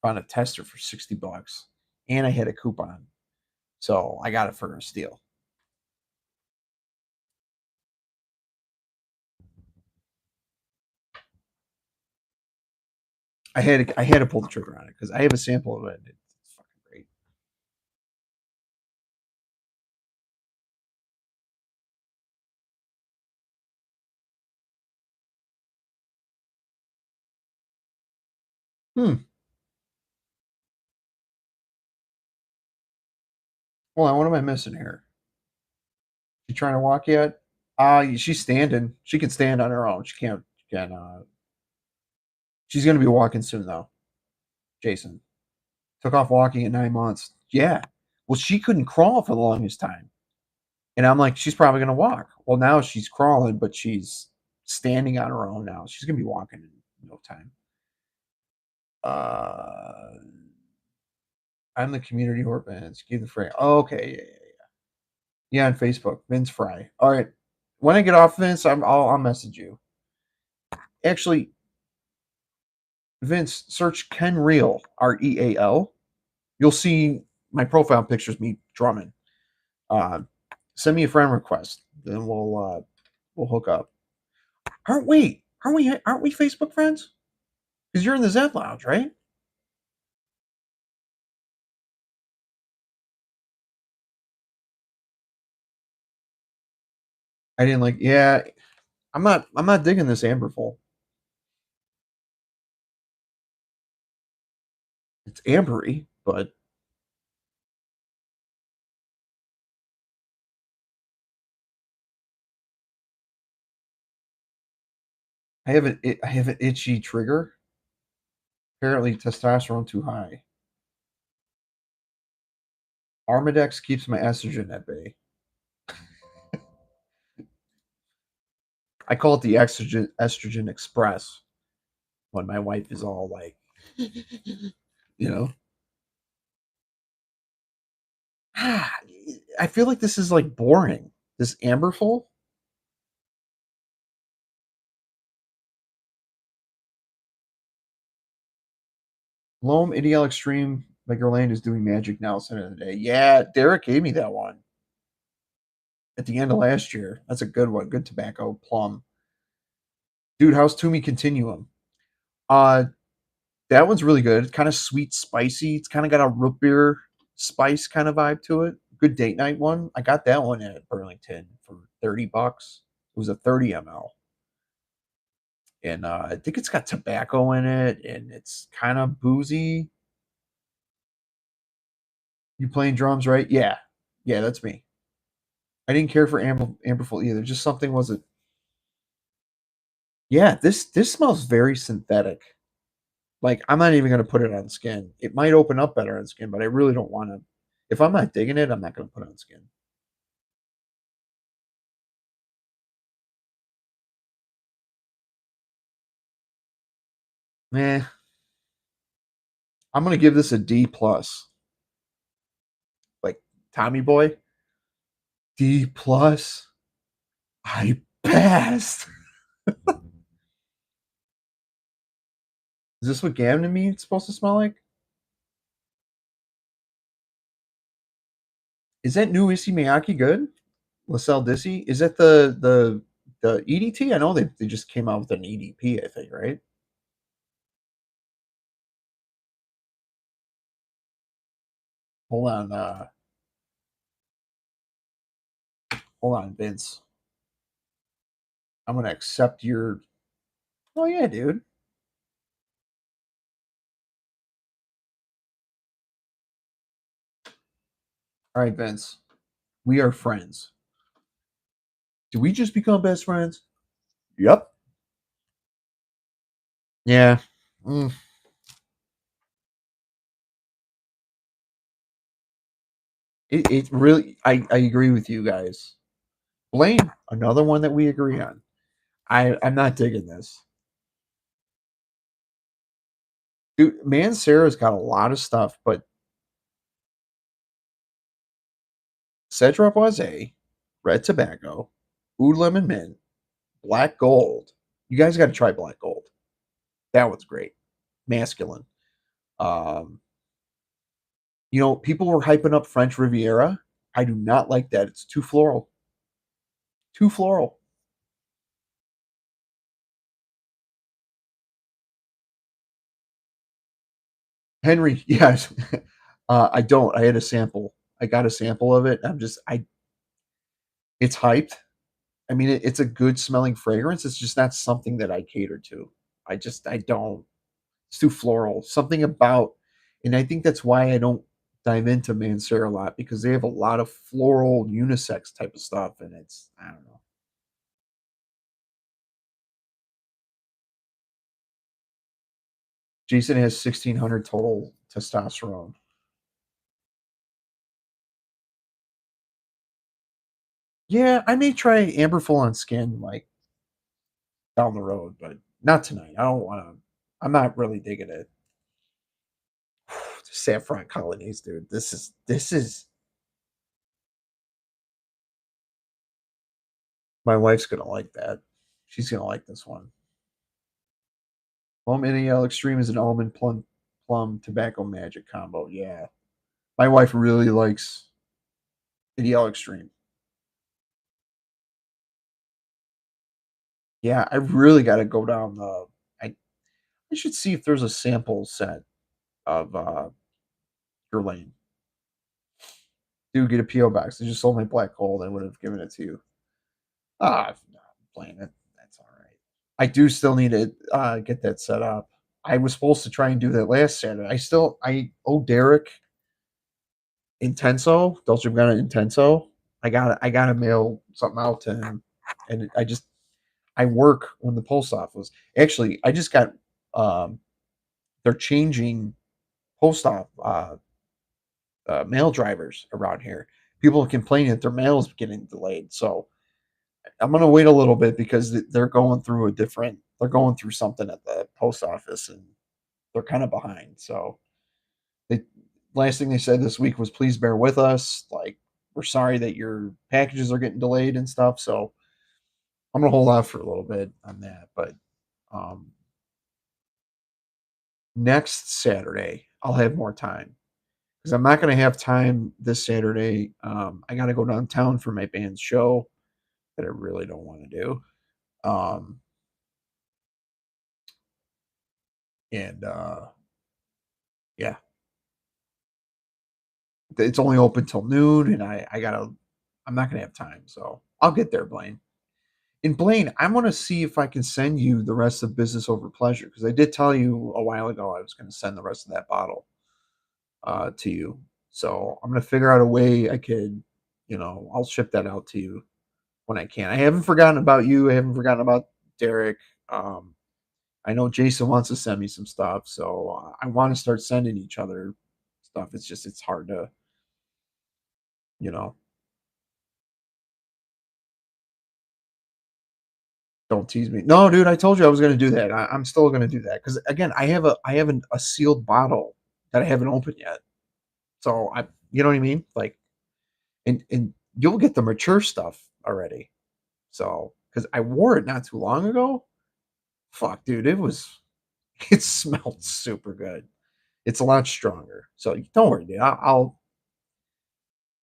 Found a tester for $60, and I had a coupon, so I got it for a steal. I had to pull the trigger on it because I have a sample of it. It's fucking great. Hmm. Well, what am I missing here? She trying to walk yet? She's standing. She can stand on her own. She can't. She can. She's gonna be walking soon though. Jason took off walking at 9 months. Yeah. Well, she couldn't crawl for the longest time, and I'm like, she's probably gonna walk. Well, now she's crawling, but she's standing on her own now. She's gonna be walking in no time. Uh, I'm the community orphan. Give the frame. Oh, okay. Yeah, yeah, yeah. Yeah, on Facebook. Vince Fry. All right. When I get off Vince, I'll message you. Actually, Vince, search Ken Real, Real. You'll see my profile pictures me drumming. Uh, Send me a friend request, then we'll hook up. Aren't we Facebook friends? Because you're in the Zen Lounge, right? I didn't like. Yeah, I'm not digging this Amberful. It's ambery, but I have an itchy trigger. Apparently, testosterone too high. Armadex keeps my estrogen at bay. I call it the estrogen express when my wife is all like, you know, I feel like this is like boring. This Amberful. Loam Ideal Extreme, like Orlando is doing magic now, center of the day. Yeah, Derek gave me that one. at the end of last year. That's a good one. Good tobacco plum. Dude, how's Tumi Continuum? Uh, that one's really good. It's kind of sweet, spicy. It's kind of got a root beer spice kind of vibe to it. Good date night one. I got that one at Burlington for $30. It was a 30 ml, and I think it's got tobacco in it, and it's kind of boozy. You playing drums, right? Yeah, yeah, that's me. I didn't care for Amberful either. Just something wasn't. Yeah, this smells very synthetic. Like, I'm not even gonna put it on skin. It might open up better on skin, but I really don't wanna. If I'm not digging it, I'm not gonna put it on skin. Meh. I'm gonna give this a D plus. Like Tommy Boy, D plus. I passed. Is this what Gavin and me is supposed to smell like? Is that new Issey Miyake good? Laselle Dissy? Is that the EDT? I know they just came out with an EDP, I think, right? Hold on, hold on, Vince. I'm gonna accept your. Oh yeah, dude. All right, Vince. We are friends. Do we just become best friends? Yep. Yeah. Mm. It really. I agree with you guys. Blaine, another one that we agree on. I'm not digging this. Dude, Mancera's got a lot of stuff, but Cedra Boise, Red Tobacco, Oud Lemon Mint, Black Gold. You guys got to try Black Gold. That one's great. Masculine. Um, people were hyping up French Riviera. I do not like that. It's too floral. Too floral. Henry, yes. I don't. I had a sample. I got a sample of it. It's hyped. I mean, it's a good smelling fragrance. It's just not something that I cater to. I don't. It's too floral. Something about, and I think that's why I don't dive into Mancera a lot because they have a lot of floral unisex type of stuff, and I don't know. Jason has 1,600 total testosterone. Yeah, I may try Amberful on skin like down the road, but not tonight. I don't want to. I'm not really digging it. Saffron colonies, dude. This is. My wife's gonna like that. She's gonna like this one. Plum NAL Extreme is an almond plum tobacco magic combo. Yeah, my wife really likes NAL Extreme. Yeah, I really got to go down the. I I should see if there's a sample set of Guerlain. Do get a PO box. They just sold my black gold. I would have given it to you. No, I'm playing it. That's all right. I do still need to get that set up. I was supposed to try and do that last Saturday. I owe Derek Intenso, Dolce Gabbana Intenso. I gotta mail something out to him, and I work when the post office. Actually, I just got they're changing post off mail drivers around here. People are complaining that their mail is getting delayed, so I'm gonna wait a little bit because they're going through they're going through something at the post office and they're kind of behind. So they last thing they said this week was please bear with us. Like, we're sorry that your packages are getting delayed and stuff. So I'm gonna hold off for a little bit on that. But um, next Saturday I'll have more time because I'm not going to have time this Saturday. I got to go downtown for my band's show that I really don't want to do. Um, and yeah, it's only open till noon, and I gotta. I'm not gonna have time, so I'll get there, Blaine. And Blaine, I want to see if I can send you the rest of Business Over Pleasure because I did tell you a while ago I was going to send the rest of that bottle to you. So I'm going to figure out a way I could, I'll ship that out to you when I can. I haven't forgotten about you. I haven't forgotten about Derek. Um, I know Jason wants to send me some stuff, so I want to start sending each other stuff. It's just it's hard to, you know, don't tease me. No, dude, I told you I was going to do that. I'm still going to do that because again, I have a sealed bottle that I haven't opened yet. So you know what I mean? Like, and you'll get the mature stuff already. So because I wore it not too long ago. Fuck, dude, it smelled super good. It's a lot stronger. So don't worry, dude. I'll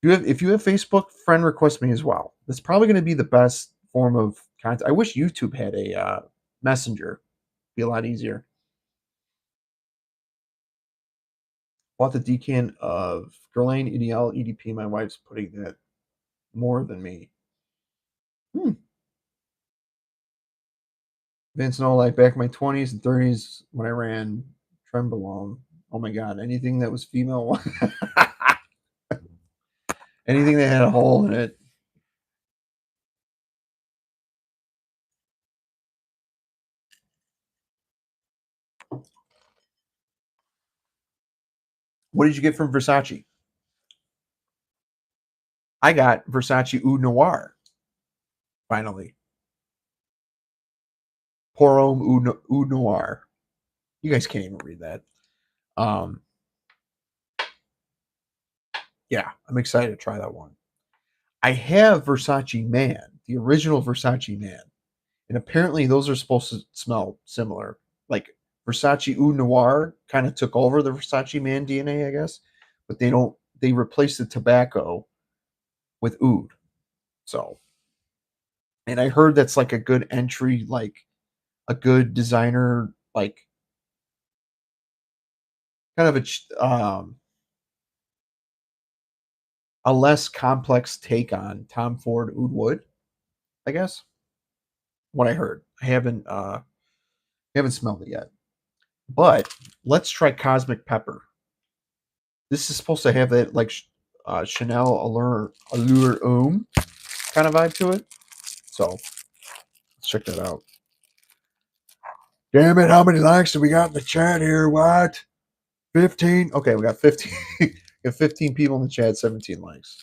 if you have Facebook, friend request me as well. That's probably going to be the best form of contact. I wish YouTube had a messenger. Be a lot easier. Bought the decan of Guerlain, EDL, EDP. My wife's putting that more than me. Hmm. Vince Snow, like back in my 20s and 30s when I ran Trembolone. Oh my God, anything that was female, anything that had a hole in it. What did you get from Versace? I got Versace Oud Noir, finally. Pour Homme Oud Noir. You guys can't even read that. Um, yeah, I'm excited to try that one. I have Versace Man, the original Versace Man. And apparently those are supposed to smell similar. Like Versace Oud Noir kind of took over the Versace Man DNA, I guess, but they replaced the tobacco with oud. So, and I heard that's like a good entry, like a good designer, like kind of a less complex take on Tom Ford Oud Wood, I guess. What I heard. I haven't smelled it yet. But let's try Cosmic Pepper. This is supposed to have that like Chanel Allure Homme kind of vibe to it. So let's check that out. Damn it! How many likes do we got in the chat here? What? 15? Okay, we got 15. We have 15 people in the chat. 17 likes.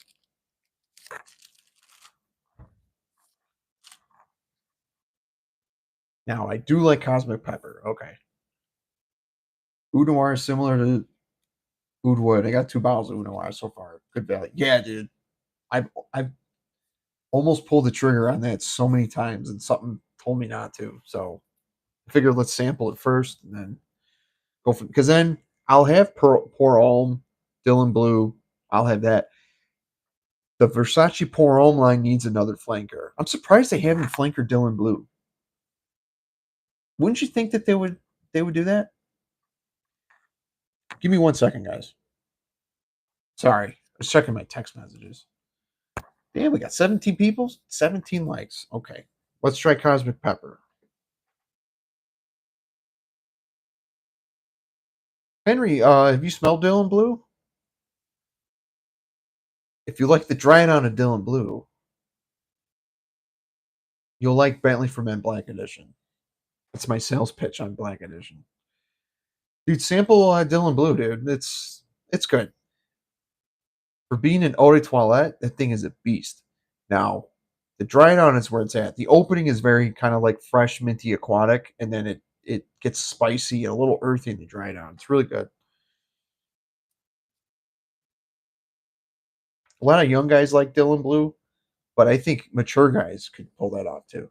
Now I do like Cosmic Pepper. Okay, Oud Noir is similar to Oud Wood. I got 2 bottles of Oud Noir so far. Good value. Yeah, dude. I've almost pulled the trigger on that so many times, and something told me not to. So I figured let's sample it first, and then go for because then I'll have Pour Homme, Dylan Blue. I'll have that. The Versace Pour Homme line needs another flanker. I'm surprised they haven't flanker Dylan Blue. Wouldn't you think that they would do that? Give me 1 second, guys. Sorry, I was checking my text messages. Damn, we got 17 people, 17 likes. Okay, let's try Cosmic Pepper. Henry, have you smelled Dylan Blue? If you like the drying on of Dylan Blue, you'll like Bentley for Men Black Edition. That's my sales pitch on Black Edition. Dude, sample Dylan Blue, dude. It's good. For being an eau de toilette, that thing is a beast. Now, the dry it on is where it's at. The opening is very kind of like fresh, minty, aquatic, and then it gets spicy and a little earthy in the dry down. It's really good. A lot of young guys like Dylan Blue, but I think mature guys could pull that off too.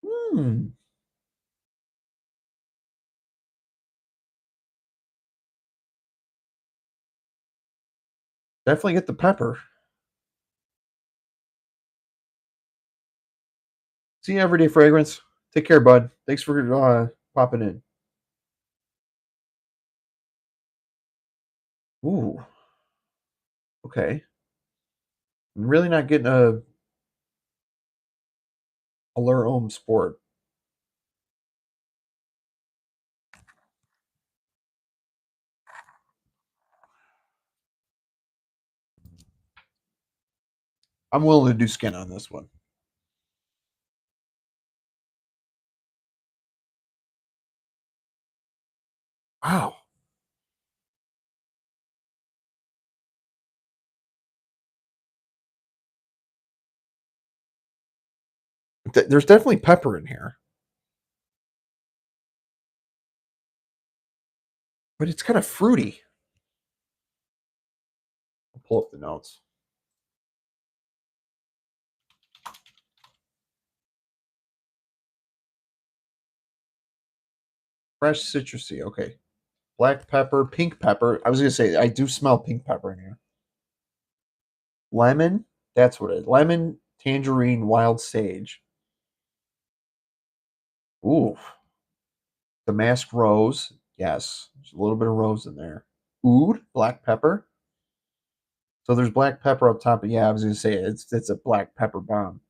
Hmm. Definitely get the pepper. See you, everyday fragrance. Take care, bud. Thanks for popping in. Ooh, okay. I'm really not getting a Allure Homme Sport. I'm willing to do skin on this one. Wow. There's definitely pepper in here, but it's kind of fruity. I'll pull up the notes. Fresh citrusy. Okay. Black pepper, pink pepper. I was gonna say I do smell pink pepper in here. Lemon. That's what it is. Lemon, tangerine, wild sage. Ooh. Damask rose. Yes. There's a little bit of rose in there. Oud, black pepper. So there's black pepper up top, but yeah, I was gonna say it's a black pepper bomb.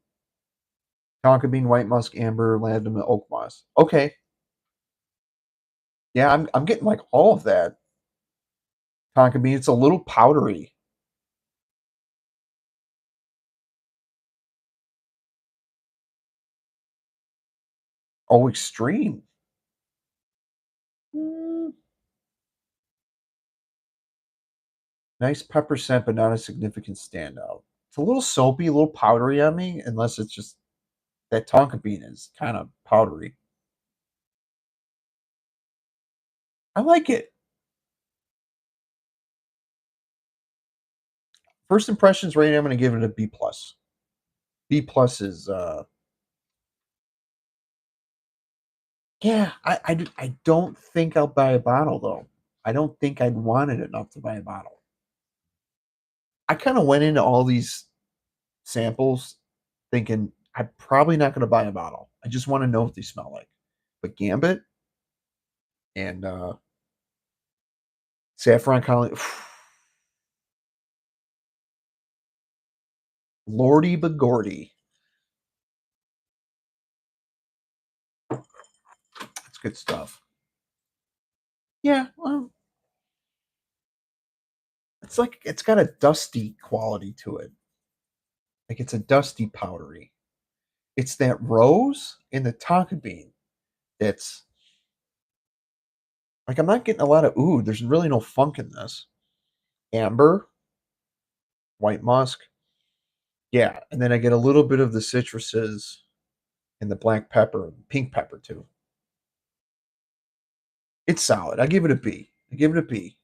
Tonka bean, white musk, amber, lavender, oak moss. Okay. Yeah, I'm getting like all of that. Tonka bean. It's a little powdery. Oh, extreme. Mm, nice pepper scent, but not a significant standout. It's a little soapy, a little powdery on me, unless it's just that tonka bean is kind of powdery. I like it. First impressions rating, I'm going to give it a B plus. B plus is yeah. I don't think I'll buy a bottle though. I don't think I'd want it enough to buy a bottle. I kind of went into all these samples thinking I'm probably not going to buy a bottle. I just want to know what they smell like. But Gambit and Saffron Colony, Lordy Bagordy. It's good stuff. Yeah, well, it's like it's got a dusty quality to it. Like it's a dusty powdery. It's that rose and the tonka bean that's like I'm not getting a lot of ooh. There's really no funk in this. Amber, white musk, yeah, and then I get a little bit of the citruses and the black pepper, pink pepper too. It's solid. I give it a B. I give it a B.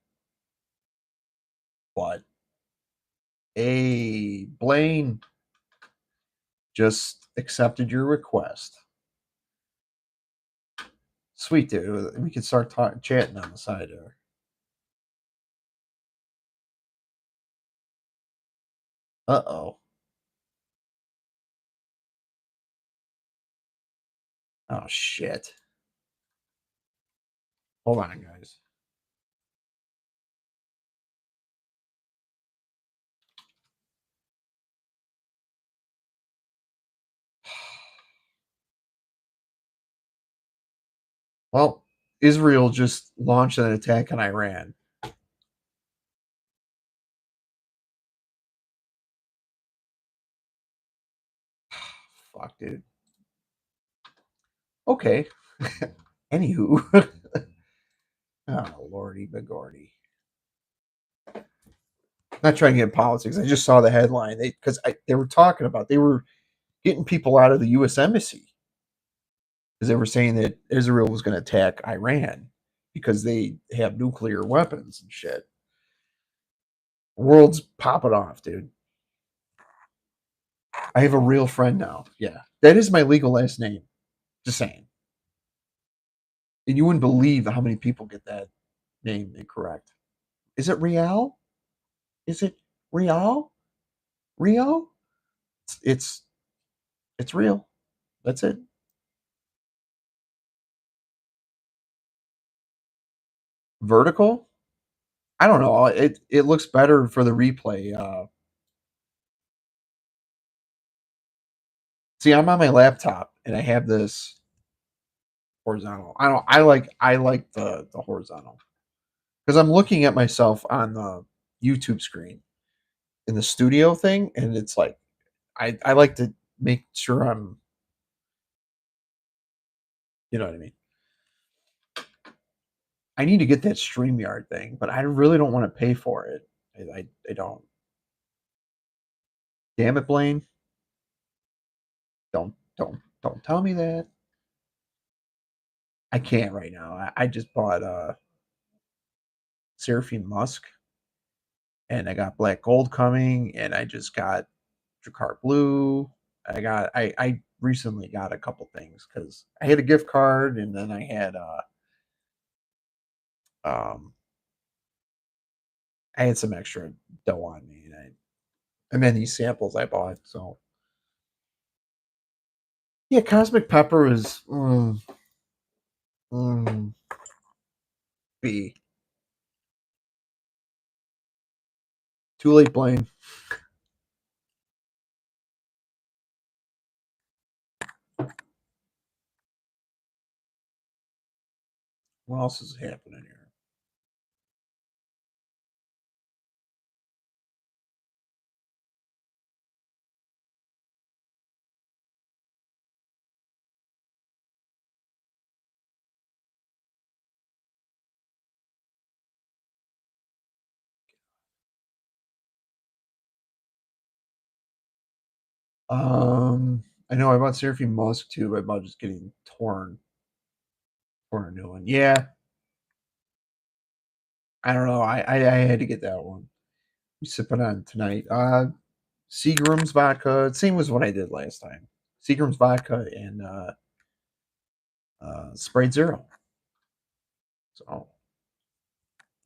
But a Blaine just accepted your request. Sweet, dude. We can start chatting on the side there. Uh oh. Oh shit. Hold on, guys. Well, Israel just launched an attack on Iran. Fuck, dude. Okay. Anywho. Oh, lordy begordy. Not trying to get in politics. I just saw the headline. They were talking about they were getting people out of the U.S. embassy because they were saying that Israel was going to attack Iran because they have nuclear weapons and shit. World's popping off, dude. I have a real friend now. Yeah, that is my legal last name. Just saying. And you wouldn't believe how many people get that name incorrect. Is it Real? Is it? Real, Rio. It's it's real. That's it. Vertical. I don't know. It looks better for the replay. See, I'm on my laptop and I have this horizontal. I like the horizontal because I'm looking at myself on the YouTube screen in the studio thing, and it's like I like to make sure I'm, you know what I mean. I need to get that StreamYard thing, but I really don't want to pay for it. I don't. Damn it, Blaine! Don't tell me that. I can't right now. I just bought Seraphine Musk, and I got Black Gold coming, and I just got Dracar Blue. I recently got a couple things because I had a gift card, and then I had um I had some extra dough on me, and then these samples I bought. So yeah, Cosmic Pepper is mm, B. Too late, Blaine. What else is happening here? I know I bought Seraphine Musk too, but about just getting torn a new one. Yeah, I don't know. I had to get that one. We sipping on tonight. Seagram's vodka. Same as what I did last time. Seagram's vodka and Sprite Zero. So,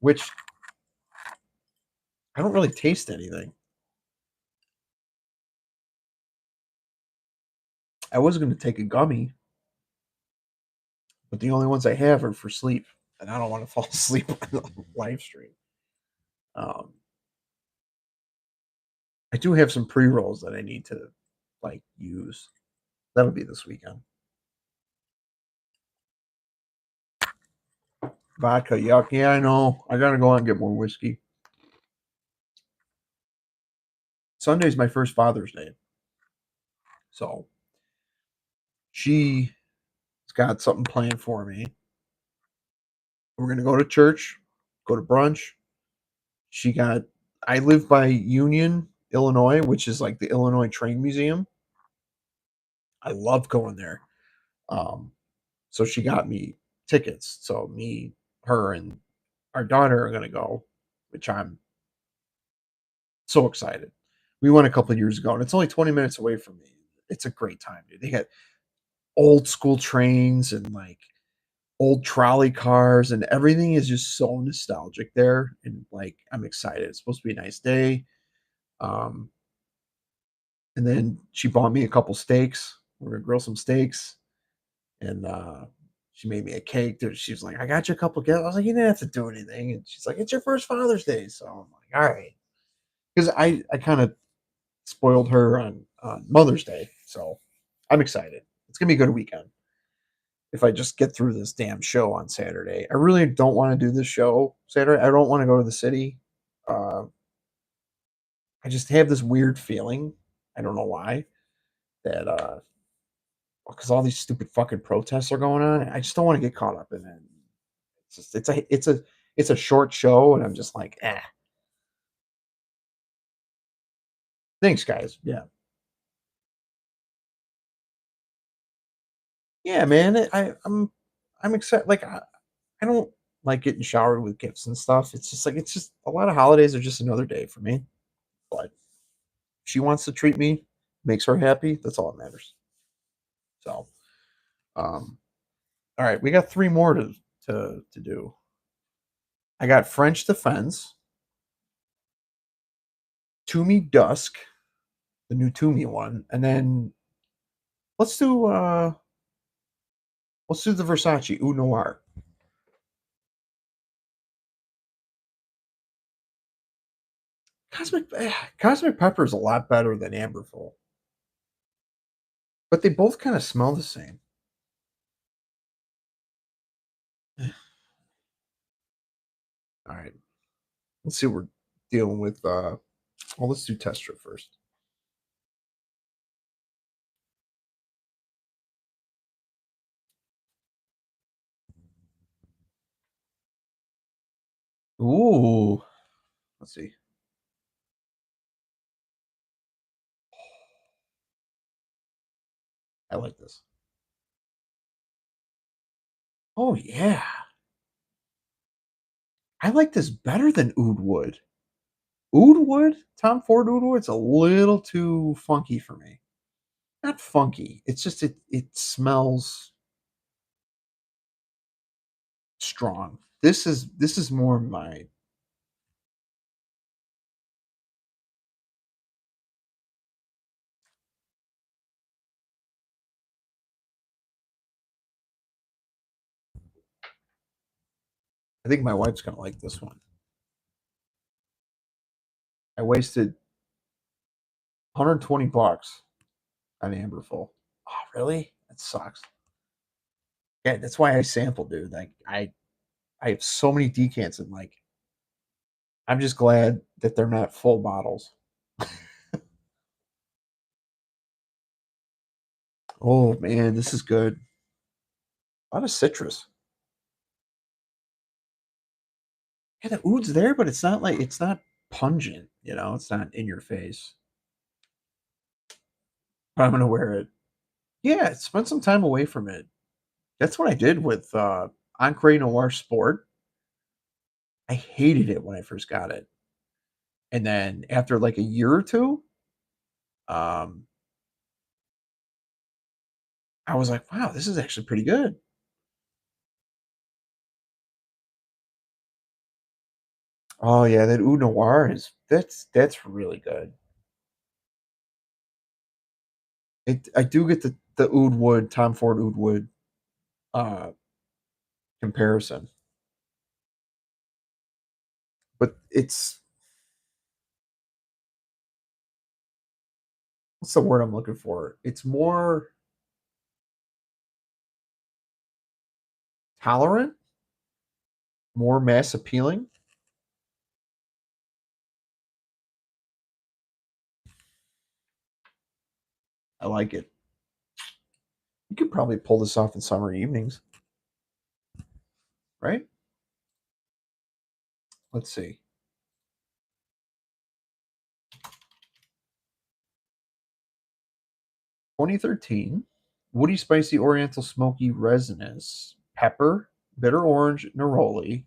which I don't really taste anything. I was going to take a gummy, but the only ones I have are for sleep, and I don't want to fall asleep on the live stream. Um, I do have some pre rolls that I need to like use. That'll be this weekend. Vodka, yuck. Yeah, I know. I gotta go out and get more whiskey. Sunday's my first Father's Day, so she's got something planned for me. We're gonna go to church, go to brunch. She got. I live by Union, Illinois, which is like the Illinois Train Museum. I love going there. Um, so she got me tickets. So me, her, and our daughter are gonna go, which I'm so excited. We went a couple of years ago, and it's only 20 minutes away from me. It's a great time, dude. They got old school trains and like old trolley cars, and everything is just so nostalgic there. And like, I'm excited. It's supposed to be a nice day. Um, and then she bought me a couple steaks. We're gonna grill some steaks, and she made me a cake. Dude, she was like, "I got you a couple gifts." I was like, "You didn't have to do anything." And she's like, "It's your first Father's Day," so I'm like, "All right," because I kind of spoiled her on Mother's Day, so I'm excited. It's gonna be a good weekend. If I just get through this damn show on Saturday, I really don't want to do this show Saturday. I don't want to go to the city. Uh, I just have this weird feeling. I don't know why that because all these stupid fucking protests are going on. I just don't want to get caught up in it. It's a short show, and I'm just like, eh. Thanks, guys. Yeah, yeah, man. I'm excited. Like I don't like getting showered with gifts and stuff. It's just a lot of holidays are just another day for me. But she wants to treat me, makes her happy. That's all that matters. So, um, all right, we got three more to do. I got French Defense. Tumi Dusk, the new Tumi one, and then let's do uh let's do the Versace Oud Noir. Cosmic Pepper is a lot better than Amberful, but they both kind of smell the same. All right, let's see what we're dealing with. Well, let's do test strip first. Ooh, let's see. I like this. Oh yeah, I like this better than Oud Wood. Oud Wood, Tom Ford Oud Wood's a little too funky for me. Not funky. It's just it smells strong. This is more my. I think my wife's gonna like this one. I wasted 120 bucks on Amberful. Oh, really? That sucks. Yeah, that's why I sampled, dude. Like I have so many decants and like I'm just glad that they're not full bottles. Oh man, this is good. A lot of citrus. Yeah, the oud's there, but it's not pungent. It's not in your face. But I'm gonna wear it. Yeah, spend some time away from it. That's what I did with Encre Noir Sport. I hated it when I first got it, and then after like a year or two, um, I was like, "Wow, this is actually pretty good." Oh yeah, that Oud Noir that's really good. I do get the Oud Wood Tom Ford Oud Wood uh, comparison, but it's what's the word I'm looking for? It's more tolerant, more mass appealing. I like it. You could probably pull this off in summer evenings, right? Let's see. 2013, woody, spicy, oriental, smoky, resinous, pepper, bitter orange, neroli,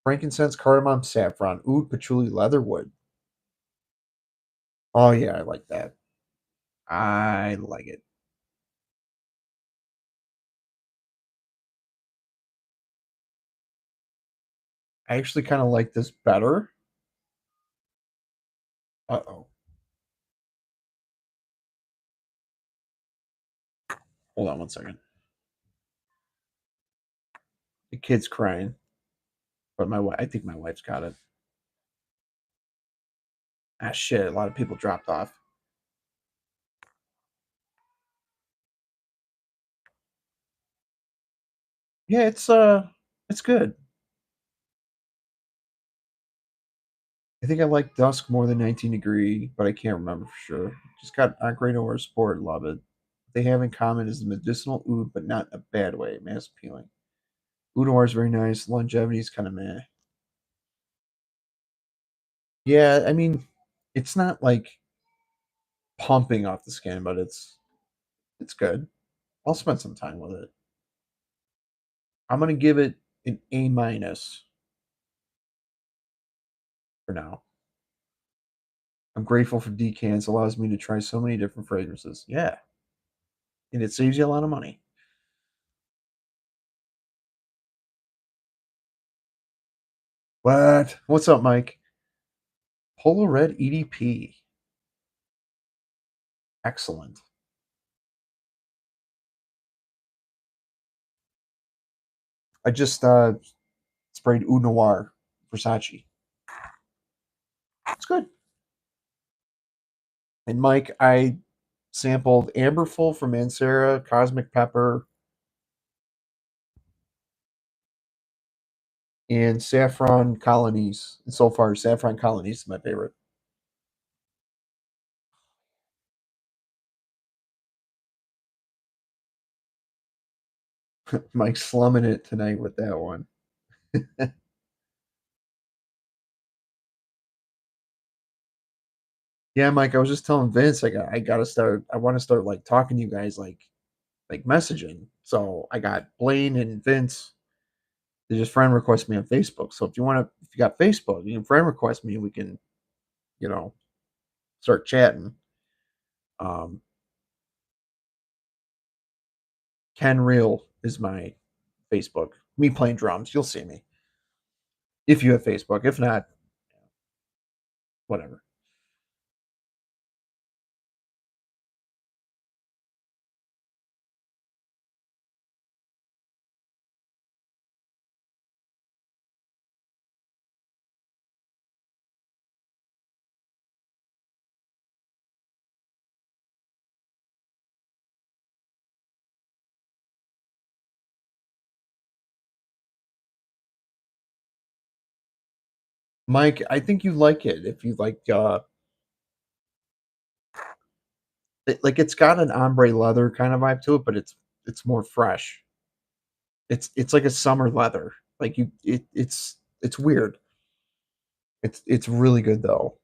frankincense, cardamom, saffron, oud, patchouli, leatherwood. Oh yeah, I like that. I like it. I actually kind of like this better. Uh oh. Hold on one second. The kid's crying, but I think my wife's got it. Ah, shit. A lot of people dropped off. Yeah, it's good. I think I like Dusk more than 19 Degree, but I can't remember for sure. Just got Great Or Sport, love it. What they have in common is the medicinal oud, but not in a bad way. Mass appealing. Oud Noir is very nice. Longevity is kind of meh. Yeah, I mean, it's not like pumping off the skin, but it's good. I'll spend some time with it. I'm gonna give it an A minus for now. I'm grateful for decants. Allows me to try so many different fragrances. Yeah, and it saves you a lot of money. What? What's up, Mike? Polo Red EDP. Excellent. I just sprayed Oud Noir Versace. It's good. And Mike, I sampled Amberful from Mancera, Cosmic Pepper, and Saffron Colonies. And so far, Saffron Colonies is my favorite. Mike's slumming it tonight with that one. Yeah, Mike, I was just telling Vince I gotta start. I want to start like talking to you guys like messaging. So I got Blaine and Vince. They just friend request me on Facebook. So if you want to, if you got Facebook, you can friend request me. We can, you know, start chatting. Um, Ken Real is my Facebook. Me playing drums. You'll see me if you have Facebook. If not, whatever. Mike, I think you like it if you like. Like it's got an ombre leather kind of vibe to it, but it's more fresh. It's like a summer leather. Like it's weird. It's really good though.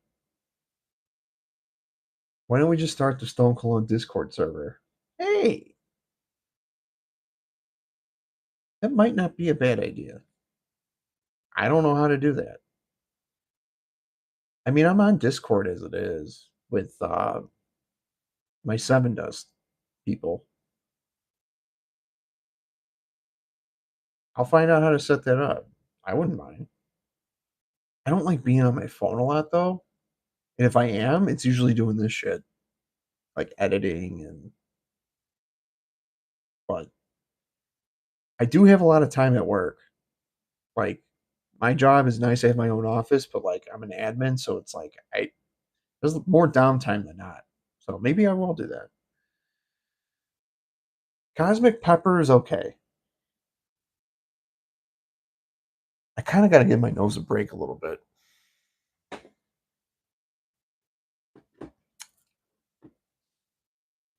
Why don't we just start the Stone Cologne Discord server? Hey, that might not be a bad idea. I don't know how to do that. I mean, I'm on Discord as it is with my Seven Dust people. I'll find out how to set that up. I wouldn't mind. I don't like being on my phone a lot though. And if I am, it's usually doing this shit, like editing and but I do have a lot of time at work. Like my job is nice. I have my own office, but like I'm an admin, so it's like I there's more downtime than not. So maybe I will do that. Cosmic Pepper is okay. I kind of got to give my nose a break a little bit.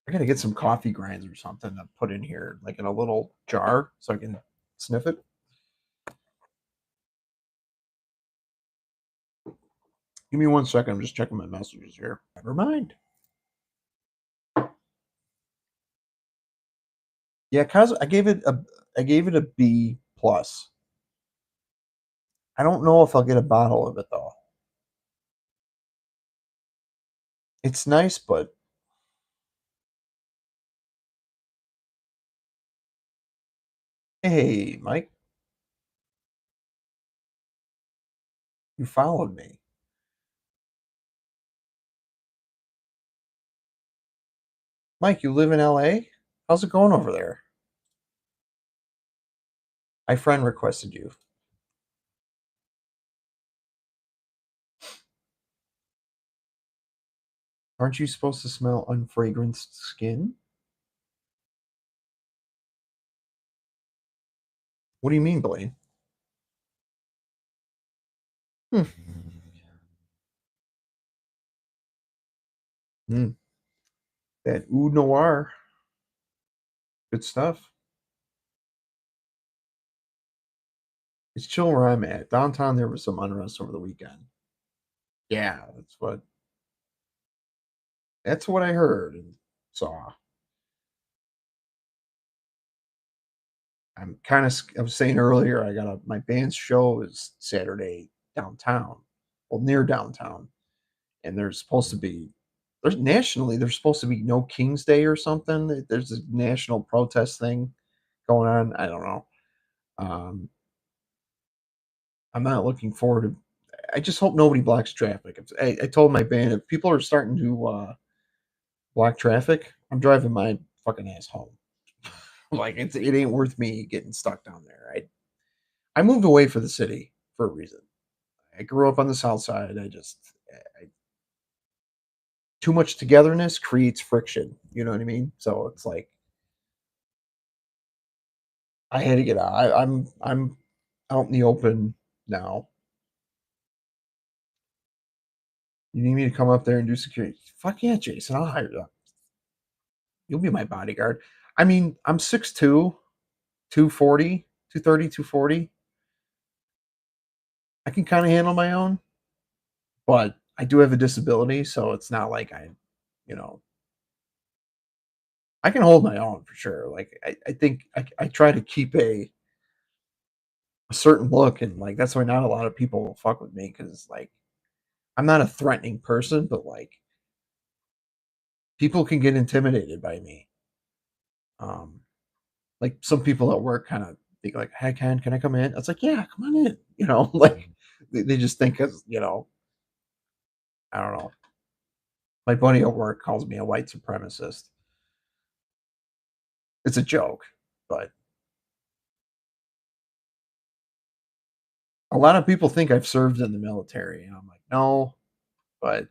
I got to get some coffee grinds or something to put in here, like in a little jar, so I can sniff it. Give me 1 second. I'm just checking my messages here. Never mind. Yeah, I gave it a B plus. I don't know if I'll get a bottle of it though. It's nice, but hey, Mike, you followed me. Mike, you live in LA? How's it going over there? My friend requested you. Aren't you supposed to smell unfragranced skin? What do you mean, Blaine? Hmm. Mm, that Oud Noir. Good stuff. It's chill where I'm at. Downtown, there was some unrest over the weekend. Yeah, that's what I heard and saw. I'm kind of. I was saying earlier, I got my band's show is Saturday downtown, well near downtown, and there's supposed to be no King's Day or something. There's a national protest thing going on. I don't know. Um, I'm not looking forward to. I just hope nobody blocks traffic. I told my band if people are starting to block traffic, I'm driving my fucking ass home. Like it ain't worth me getting stuck down there. I moved away for the city for a reason. I grew up on the south side. Too much togetherness creates friction. You know what I mean? So it's like I had to get out. I'm out in the open now. You need me to come up there and do security? Fuck yeah, Jason. I'll hire you. You'll be my bodyguard. I mean, I'm 6'2", 240, 230, 240. I can kind of handle my own, but I do have a disability, so it's not like you know, I can hold my own for sure. Like I think I try to keep a certain look, and like that's why not a lot of people will fuck with me because like I'm not a threatening person, but like people can get intimidated by me. Um, like some people at work kind of think like, "Hey, can I come in?" It's like, "Yeah, come on in." You know, like they just think as I don't know. My buddy at work calls me a white supremacist. It's a joke, but a lot of people think I've served in the military, and I'm like, no, but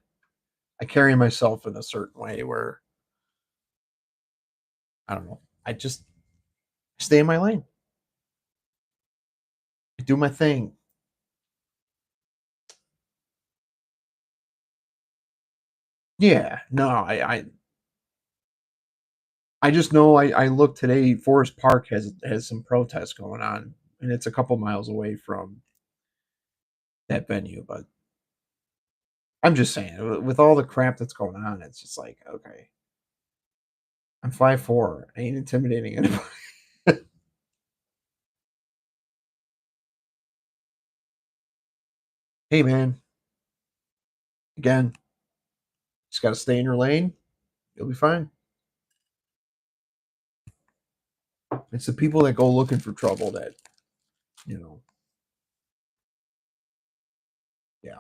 I carry myself in a certain way where I don't know. I just stay in my lane. I do my thing. Yeah, no, I just know I look today. Forest Park has some protests going on, and it's a couple miles away from that venue. But I'm just saying, with all the crap that's going on, it's just like, okay, I'm 5'4". I ain't intimidating anybody. Hey, man, again, just got to stay in your lane. You'll be fine. It's the people that go looking for trouble that, you know, yeah.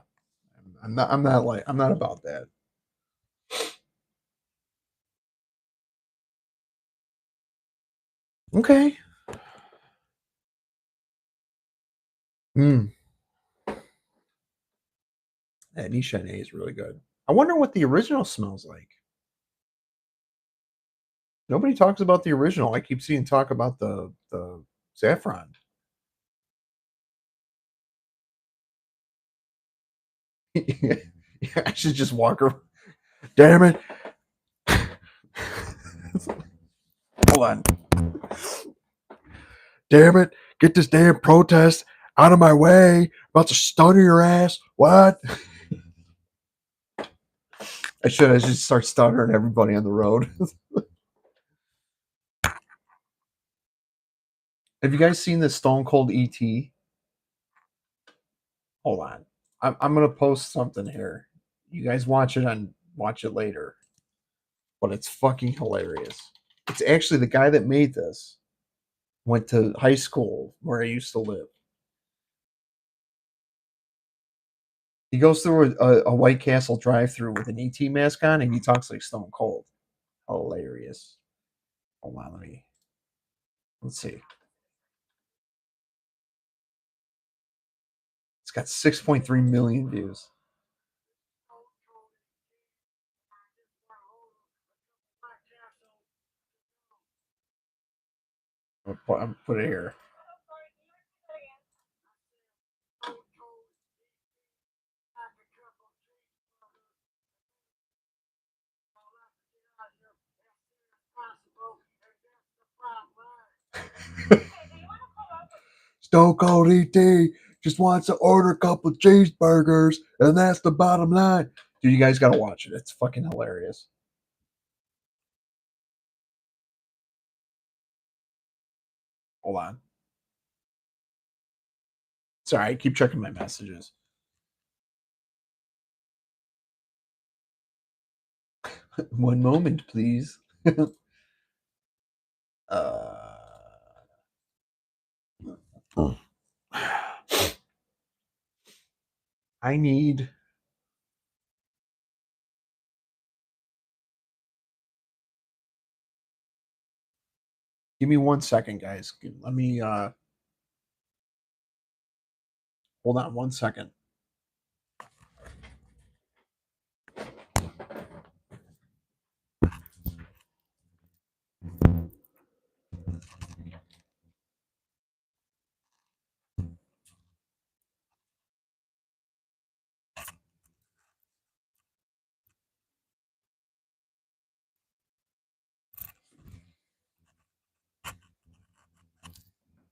I'm not about that. Okay. Mm, that Nishane is really good. I wonder what the original smells like. Nobody talks about the original. I keep seeing talk about the saffron. Yeah, I should just walk around. Damn it. Hold on. Damn it. Get this damn protest out of my way. About to stutter your ass. What? I should start stuttering everybody on the road. Have you guys seen the Stone Cold ET? Hold on. I'm gonna post something here. You guys watch it later. But it's fucking hilarious. It's actually the guy that made this went to high school where I used to live. He goes through a White Castle drive-through with an ET mask on, and he talks like Stone Cold. Hilarious. Hold on, let's see. It's got 6.3 million views. I'm put it here. Stone Cold ET just wants to order a couple of cheeseburgers, and that's the bottom line. Dude, you guys gotta watch it. It's fucking hilarious. Hold on. Sorry, I keep checking my messages. One moment, please. I I need. Give me 1 second, guys. Let me hold on 1 second.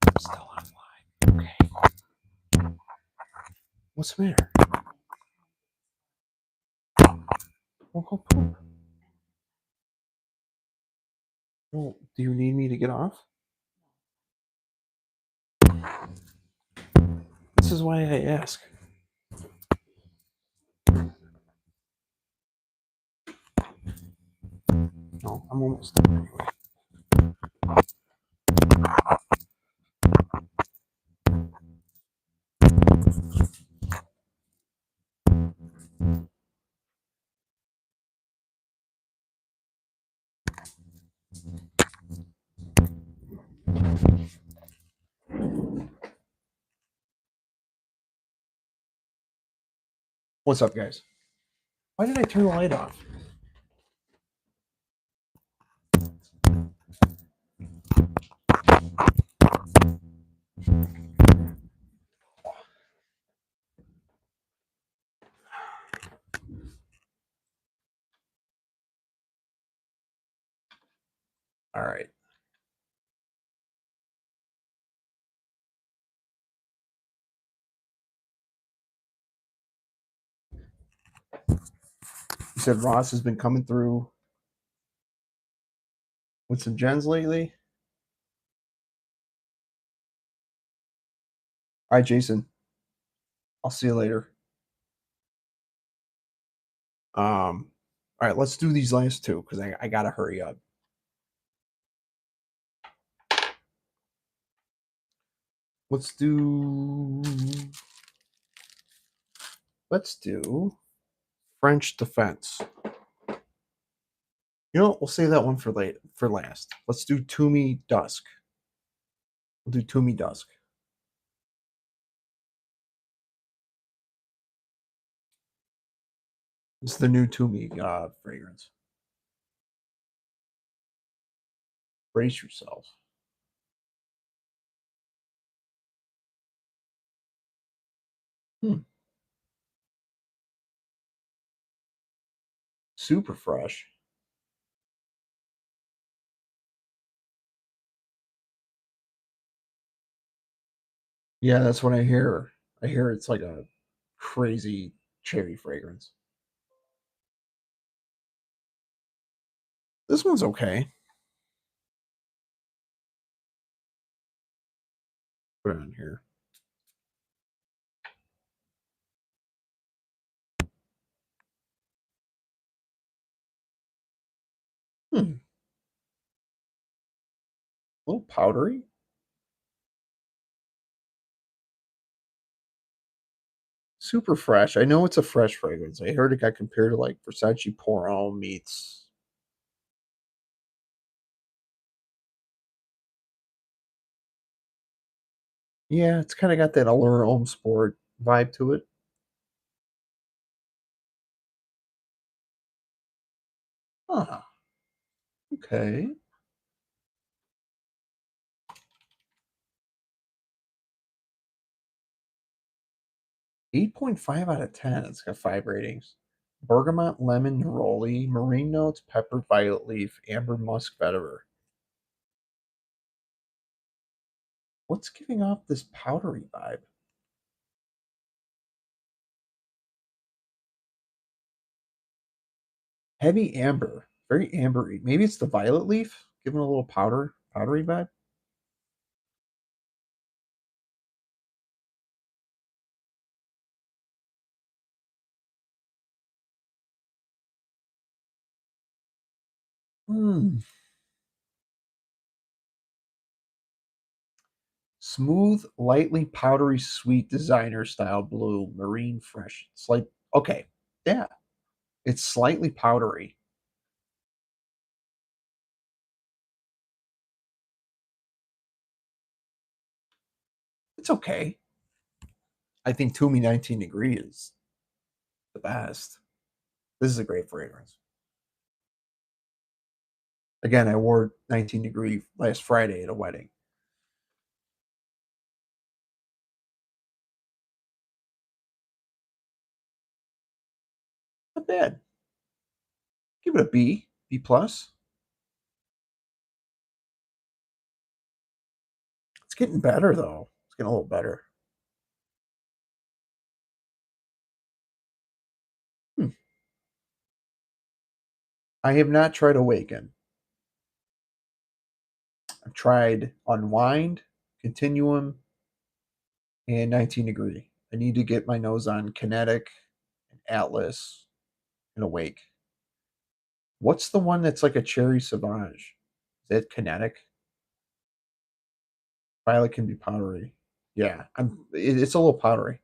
I'm still online. Okay. What's the matter? Well, go poop. Well, do you need me to get off? This is why I ask. No, I'm almost done anyway. What's up, guys? Why did I turn the light off? All right. You said Ross has been coming through with some gens lately. All right, Jason. I'll see you later. All right, let's do these last two because I gotta hurry up. Let's do. Let's do French Defense. You know what? We'll save that one for last. Let's do Tumi Dusk. We'll do Tumi Dusk. It's the new Tumi fragrance. Brace yourself. Hmm. Super fresh. Yeah, that's what I hear. I hear it's like a crazy cherry fragrance. This one's okay. Put it on here. Hmm. A little powdery. Super fresh. I know it's a fresh fragrance. I heard it got compared to like Versace Pour Homme meets. Yeah, it's kind of got that Allure Homme Sport vibe to it. Huh. Okay. 8.5 out of 10. It's got 5 ratings. Bergamot, lemon, neroli, marine notes, pepper, violet leaf, amber, musk, vetiver. What's giving off this powdery vibe? Heavy amber, very ambery. Maybe it's the violet leaf, giving a little powdery vibe. Hmm. Smooth, lightly powdery sweet designer style blue, marine fresh. It's like okay, yeah, it's slightly powdery. It's okay. I think Tumi 19 Degree is the best. This is a great fragrance. Again, I wore 19 Degree last Friday at a wedding. Not bad. Give it a B, B plus. It's getting better though. It's getting a little better. Hmm. I have not tried Awaken. I've tried Unwind, Continuum, and 19 Degree. I need to get my nose on Kinetic and Atlas and Awake. What's the one that's like a cherry sauvage? Is that Kinetic? Violet can be powdery. Yeah, it's a little powdery.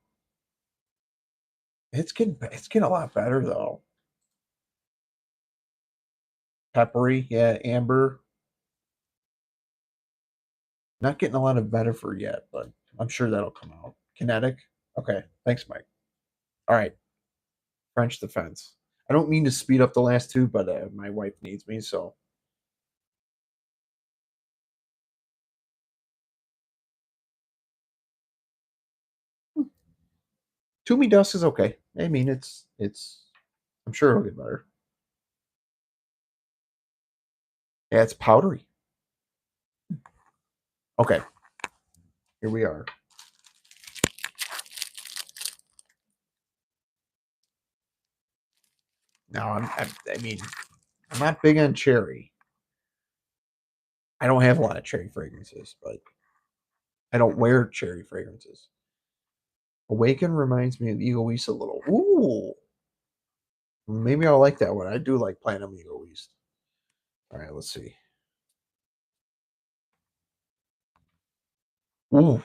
It's getting a lot better though. Peppery, yeah, amber. Not getting a lot of Vetiver yet, but I'm sure that'll come out. Kinetic. Okay, thanks, Mike. All right, French defense. I don't mean to speed up the last two, but my wife needs me, so Toomey Dust is okay. I mean, it's. I'm sure it'll get better. Yeah, it's powdery. Okay, here we are. Now I mean, I'm not big on cherry. I don't have a lot of cherry fragrances, but I don't wear cherry fragrances. Awaken reminds me of Egoist a little. Ooh, maybe I'll like that one. I do like Platinum Egoist. All right, let's see. Ooh,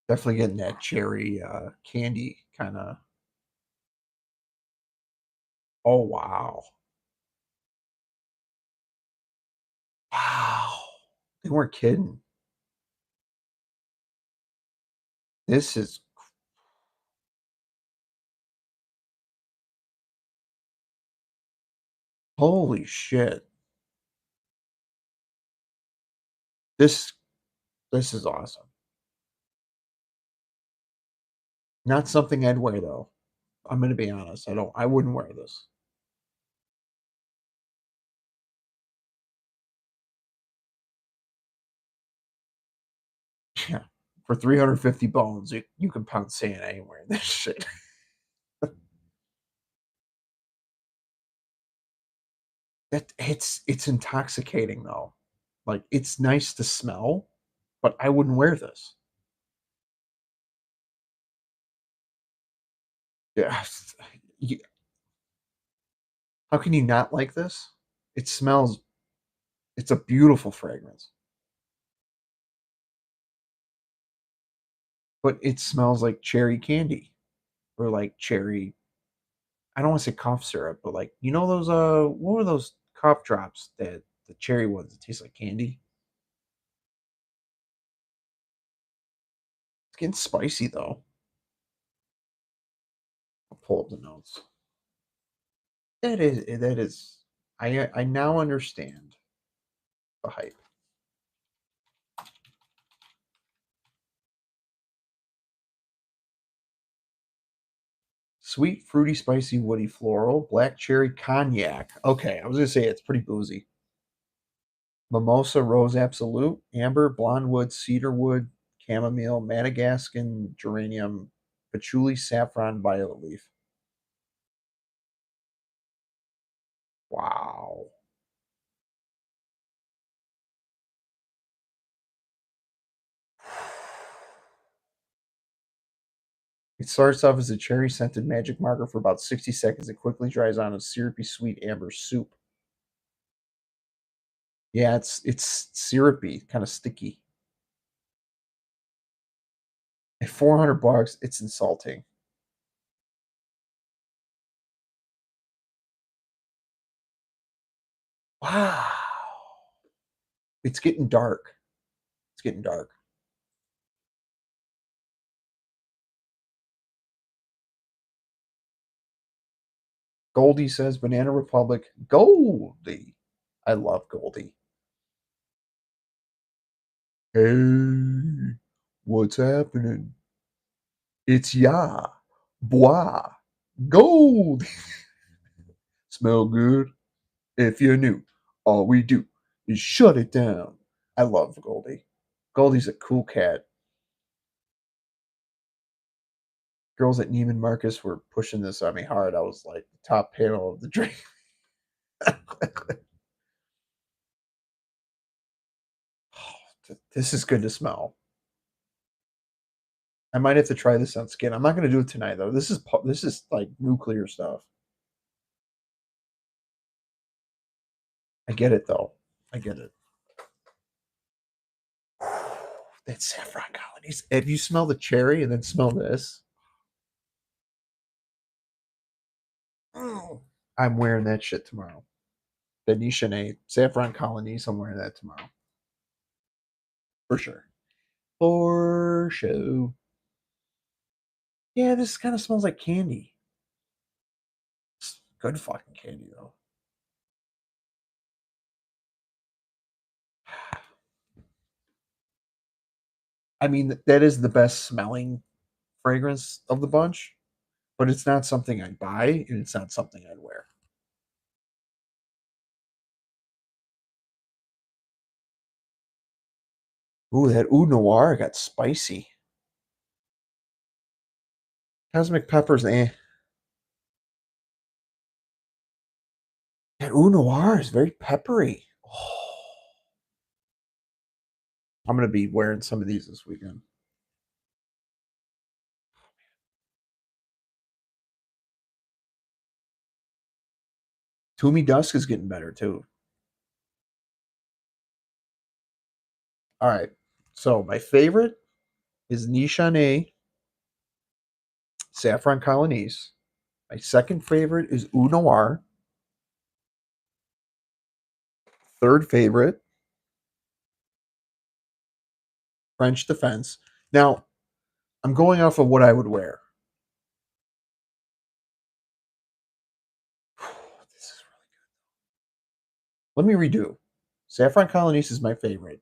definitely getting that cherry candy kind of. Oh wow, wow! They weren't kidding. This is holy shit. This this is awesome. Not something I'd wear though. I'm gonna be honest. I don't. I wouldn't wear this. Yeah, for 350 bones, you can pound sand anywhere in this shit. That it's intoxicating though. Like it's nice to smell, but I wouldn't wear this. Yeah. You- How can you not like this? It smells. It's a beautiful fragrance, but it smells like cherry candy or like cherry. I don't want to say cough syrup, but like you know those what were those cough drops that the cherry ones that taste like candy? It's getting spicy though. I'll pull up the notes. That is. I now understand the hype. Sweet, fruity, spicy, woody, floral, black cherry, cognac. Okay, I was gonna say it's pretty boozy. Mimosa, rose absolute, amber, blonde wood, cedar wood, chamomile, Madagascan geranium, patchouli, saffron, violet leaf. Wow. It starts off as a cherry scented magic marker for about 60 seconds. It quickly dries on a syrupy sweet amber soup. Yeah, it's syrupy, kind of sticky. At $400, it's insulting. Wow. It's getting dark. It's getting dark. Goldie says Banana Republic. Goldie. I love Goldie. Hey, what's happening? It's ya. Bois. Gold. Smell good? If you're new, all we do is shut it down. I love Goldie. Goldie's a cool cat. Girls at Neiman Marcus were pushing this on me hard. I was like the top panel of the drink. This is good to smell. I might have to try this on skin. I'm not going to do it tonight though. This is like nuclear stuff. I get it though. I get it. That saffron colonies. If you smell the cherry and then smell this, I'm wearing that shit tomorrow. The Nishane saffron colonies. I'm wearing that tomorrow for sure. For sure. Yeah, this kind of smells like candy. It's good fucking candy though. I mean, that is the best smelling fragrance of the bunch, but it's not something I'd buy, and it's not something I'd wear. Ooh, that Oud Noir got spicy. Cosmic peppers, eh. That Oud Noir is very peppery. Oh, I'm gonna be wearing some of these this weekend. Tumi Dusk is getting better too. All right, so my favorite is Nishane Saffron Colonies. My second favorite is Oud Noir. Third favorite, French Defense. Now, I'm going off of what I would wear. This is Let me redo. Saffron Colonies is my favorite.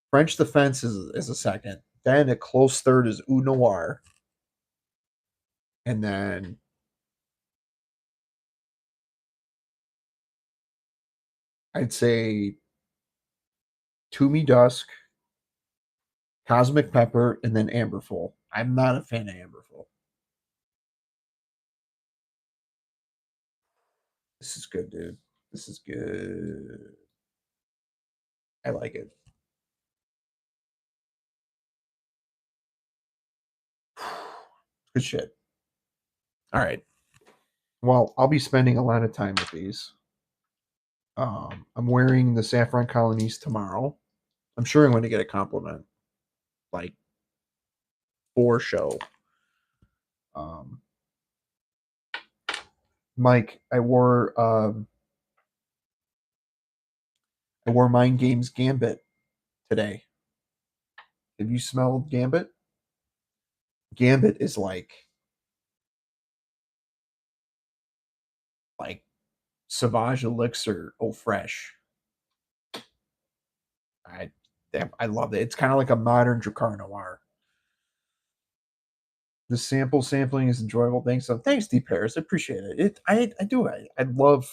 French Defense is a second. Then a close third is Oud Noir. And then I'd say Toomey Dusk, Cosmic Pepper, and then Amberful. I'm not a fan of Amberful. This is good, dude. This is good. I like it. Good shit. All right. Well, I'll be spending a lot of time with these. I'm wearing the Saffron Colonies tomorrow. I'm sure I'm going to get a compliment, like for show. Um, Mike, I wore Mind Games Gambit today. Have you smelled Gambit? Gambit is like Sauvage Elixir Eau Fresh. I I love it. It's kind of like a modern Dracar Noir. The sampling is enjoyable. Thanks, Deep Paris. I appreciate it. I do. I love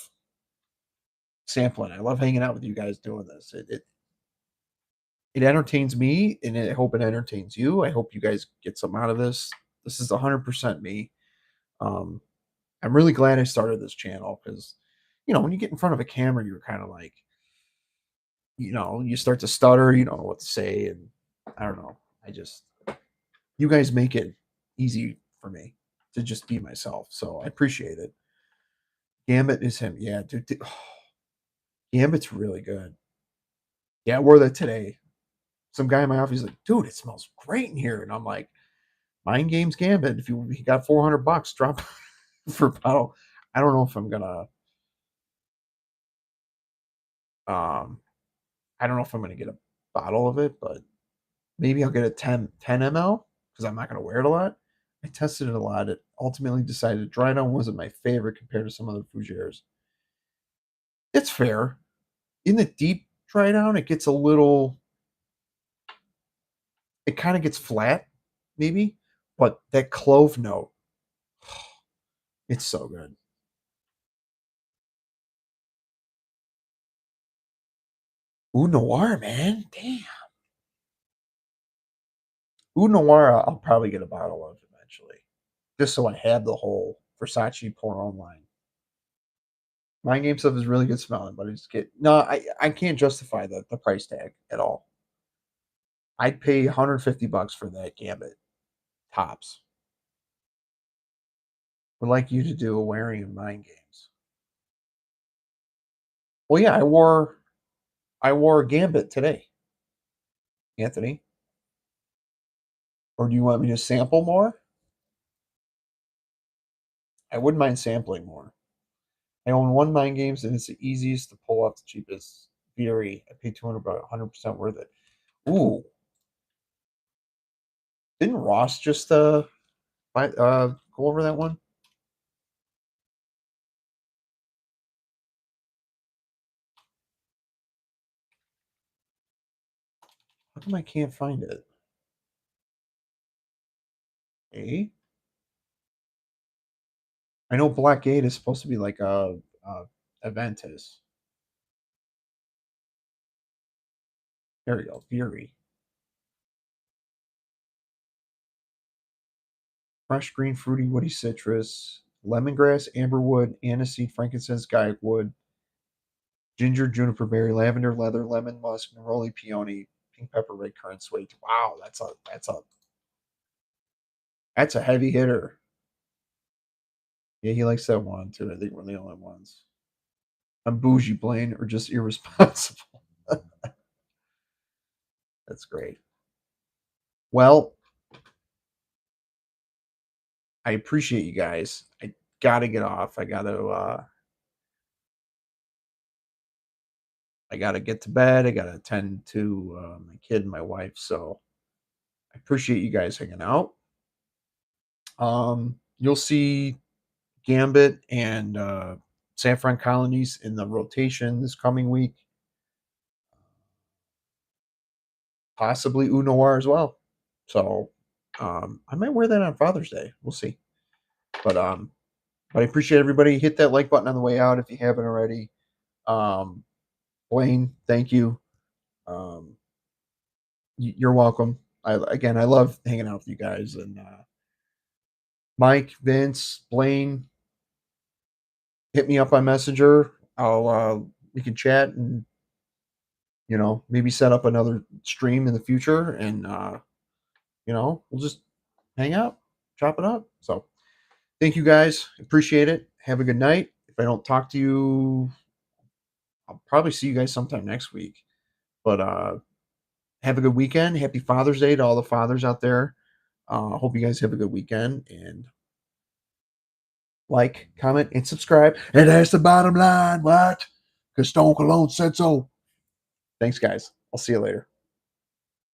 sampling. I love hanging out with you guys doing this. It entertains me, and I hope it entertains you. I hope you guys get something out of this. This is 100% me. Um, I'm really glad I started this channel because, when you get in front of a camera, you're kind of like, you start to stutter. You don't know what to say, and I don't know. You guys make it easy for me to just be myself. So I appreciate it. Gambit is him. Yeah, dude. Gambit's really good. Yeah, I wore that today. Some guy in my office is like, dude, it smells great in here. And I'm like, Mind Games Gambit. If you got $400, drop for a bottle. I don't know if I'm gonna um I don't know if I'm gonna get a bottle of it, but maybe I'll get a 10 ml because I'm not gonna wear it a lot. I tested it a lot. It ultimately decided dry down wasn't my favorite compared to some other Fougères. It's fair. In the deep dry down, it gets a little it kind of gets flat, maybe, but that clove note, it's so good. Ooh, Noir, man. Damn. Ooh, Noir, I'll probably get a bottle of eventually. Just so I have the whole Versace pour on line. Mind game stuff is really good smelling, but it's get no, I can't justify the price tag at all. I'd pay $150 for that Gambit tops. Would like you to do a wearing of Mind Games. Well, yeah, I wore a Gambit today, Anthony. Or do you want me to sample more? I wouldn't mind sampling more. I own one Mind Games, and it's the easiest to pull off the cheapest. Very, I paid 200, but 100% worth it. Ooh, didn't Ross just go over that one? How come I can't find it? A? I know Black 8 is supposed to be like a Aventus. There we go. Fury. Fresh green fruity woody citrus, lemongrass, amberwood, aniseed, frankincense, guywood, ginger, juniper berry, lavender, leather, lemon, musk, neroli, peony, pink pepper, red currant, sweet. Wow, that's a heavy hitter. Yeah, he likes that one too. I think we're the only ones. I'm bougie, Blaine, or just irresponsible. That's great. Well, I appreciate you guys. I gotta get off. I gotta get to bed. I gotta attend to my kid and my wife. So I appreciate you guys hanging out. You'll see Gambit and Saffron Colonies in the rotation this coming week. Possibly Oud Noir as well. So I might wear that on Father's Day. We'll see. But I appreciate everybody. Hit that like button on the way out if you haven't already. Um, Blaine, thank you. Um, you're welcome. I love hanging out with you guys and Mike, Vince, Blaine. Hit me up on Messenger. I'll we can chat and maybe set up another stream in the future and we'll just hang out, chop it up. So thank you guys. Appreciate it. Have a good night. If I don't talk to you, I'll probably see you guys sometime next week. But have a good weekend. Happy Father's Day to all the fathers out there. Hope you guys have a good weekend and like, comment, and subscribe. And that's the bottom line. What? Because Stone Cologne said so. Thanks, guys. I'll see you later.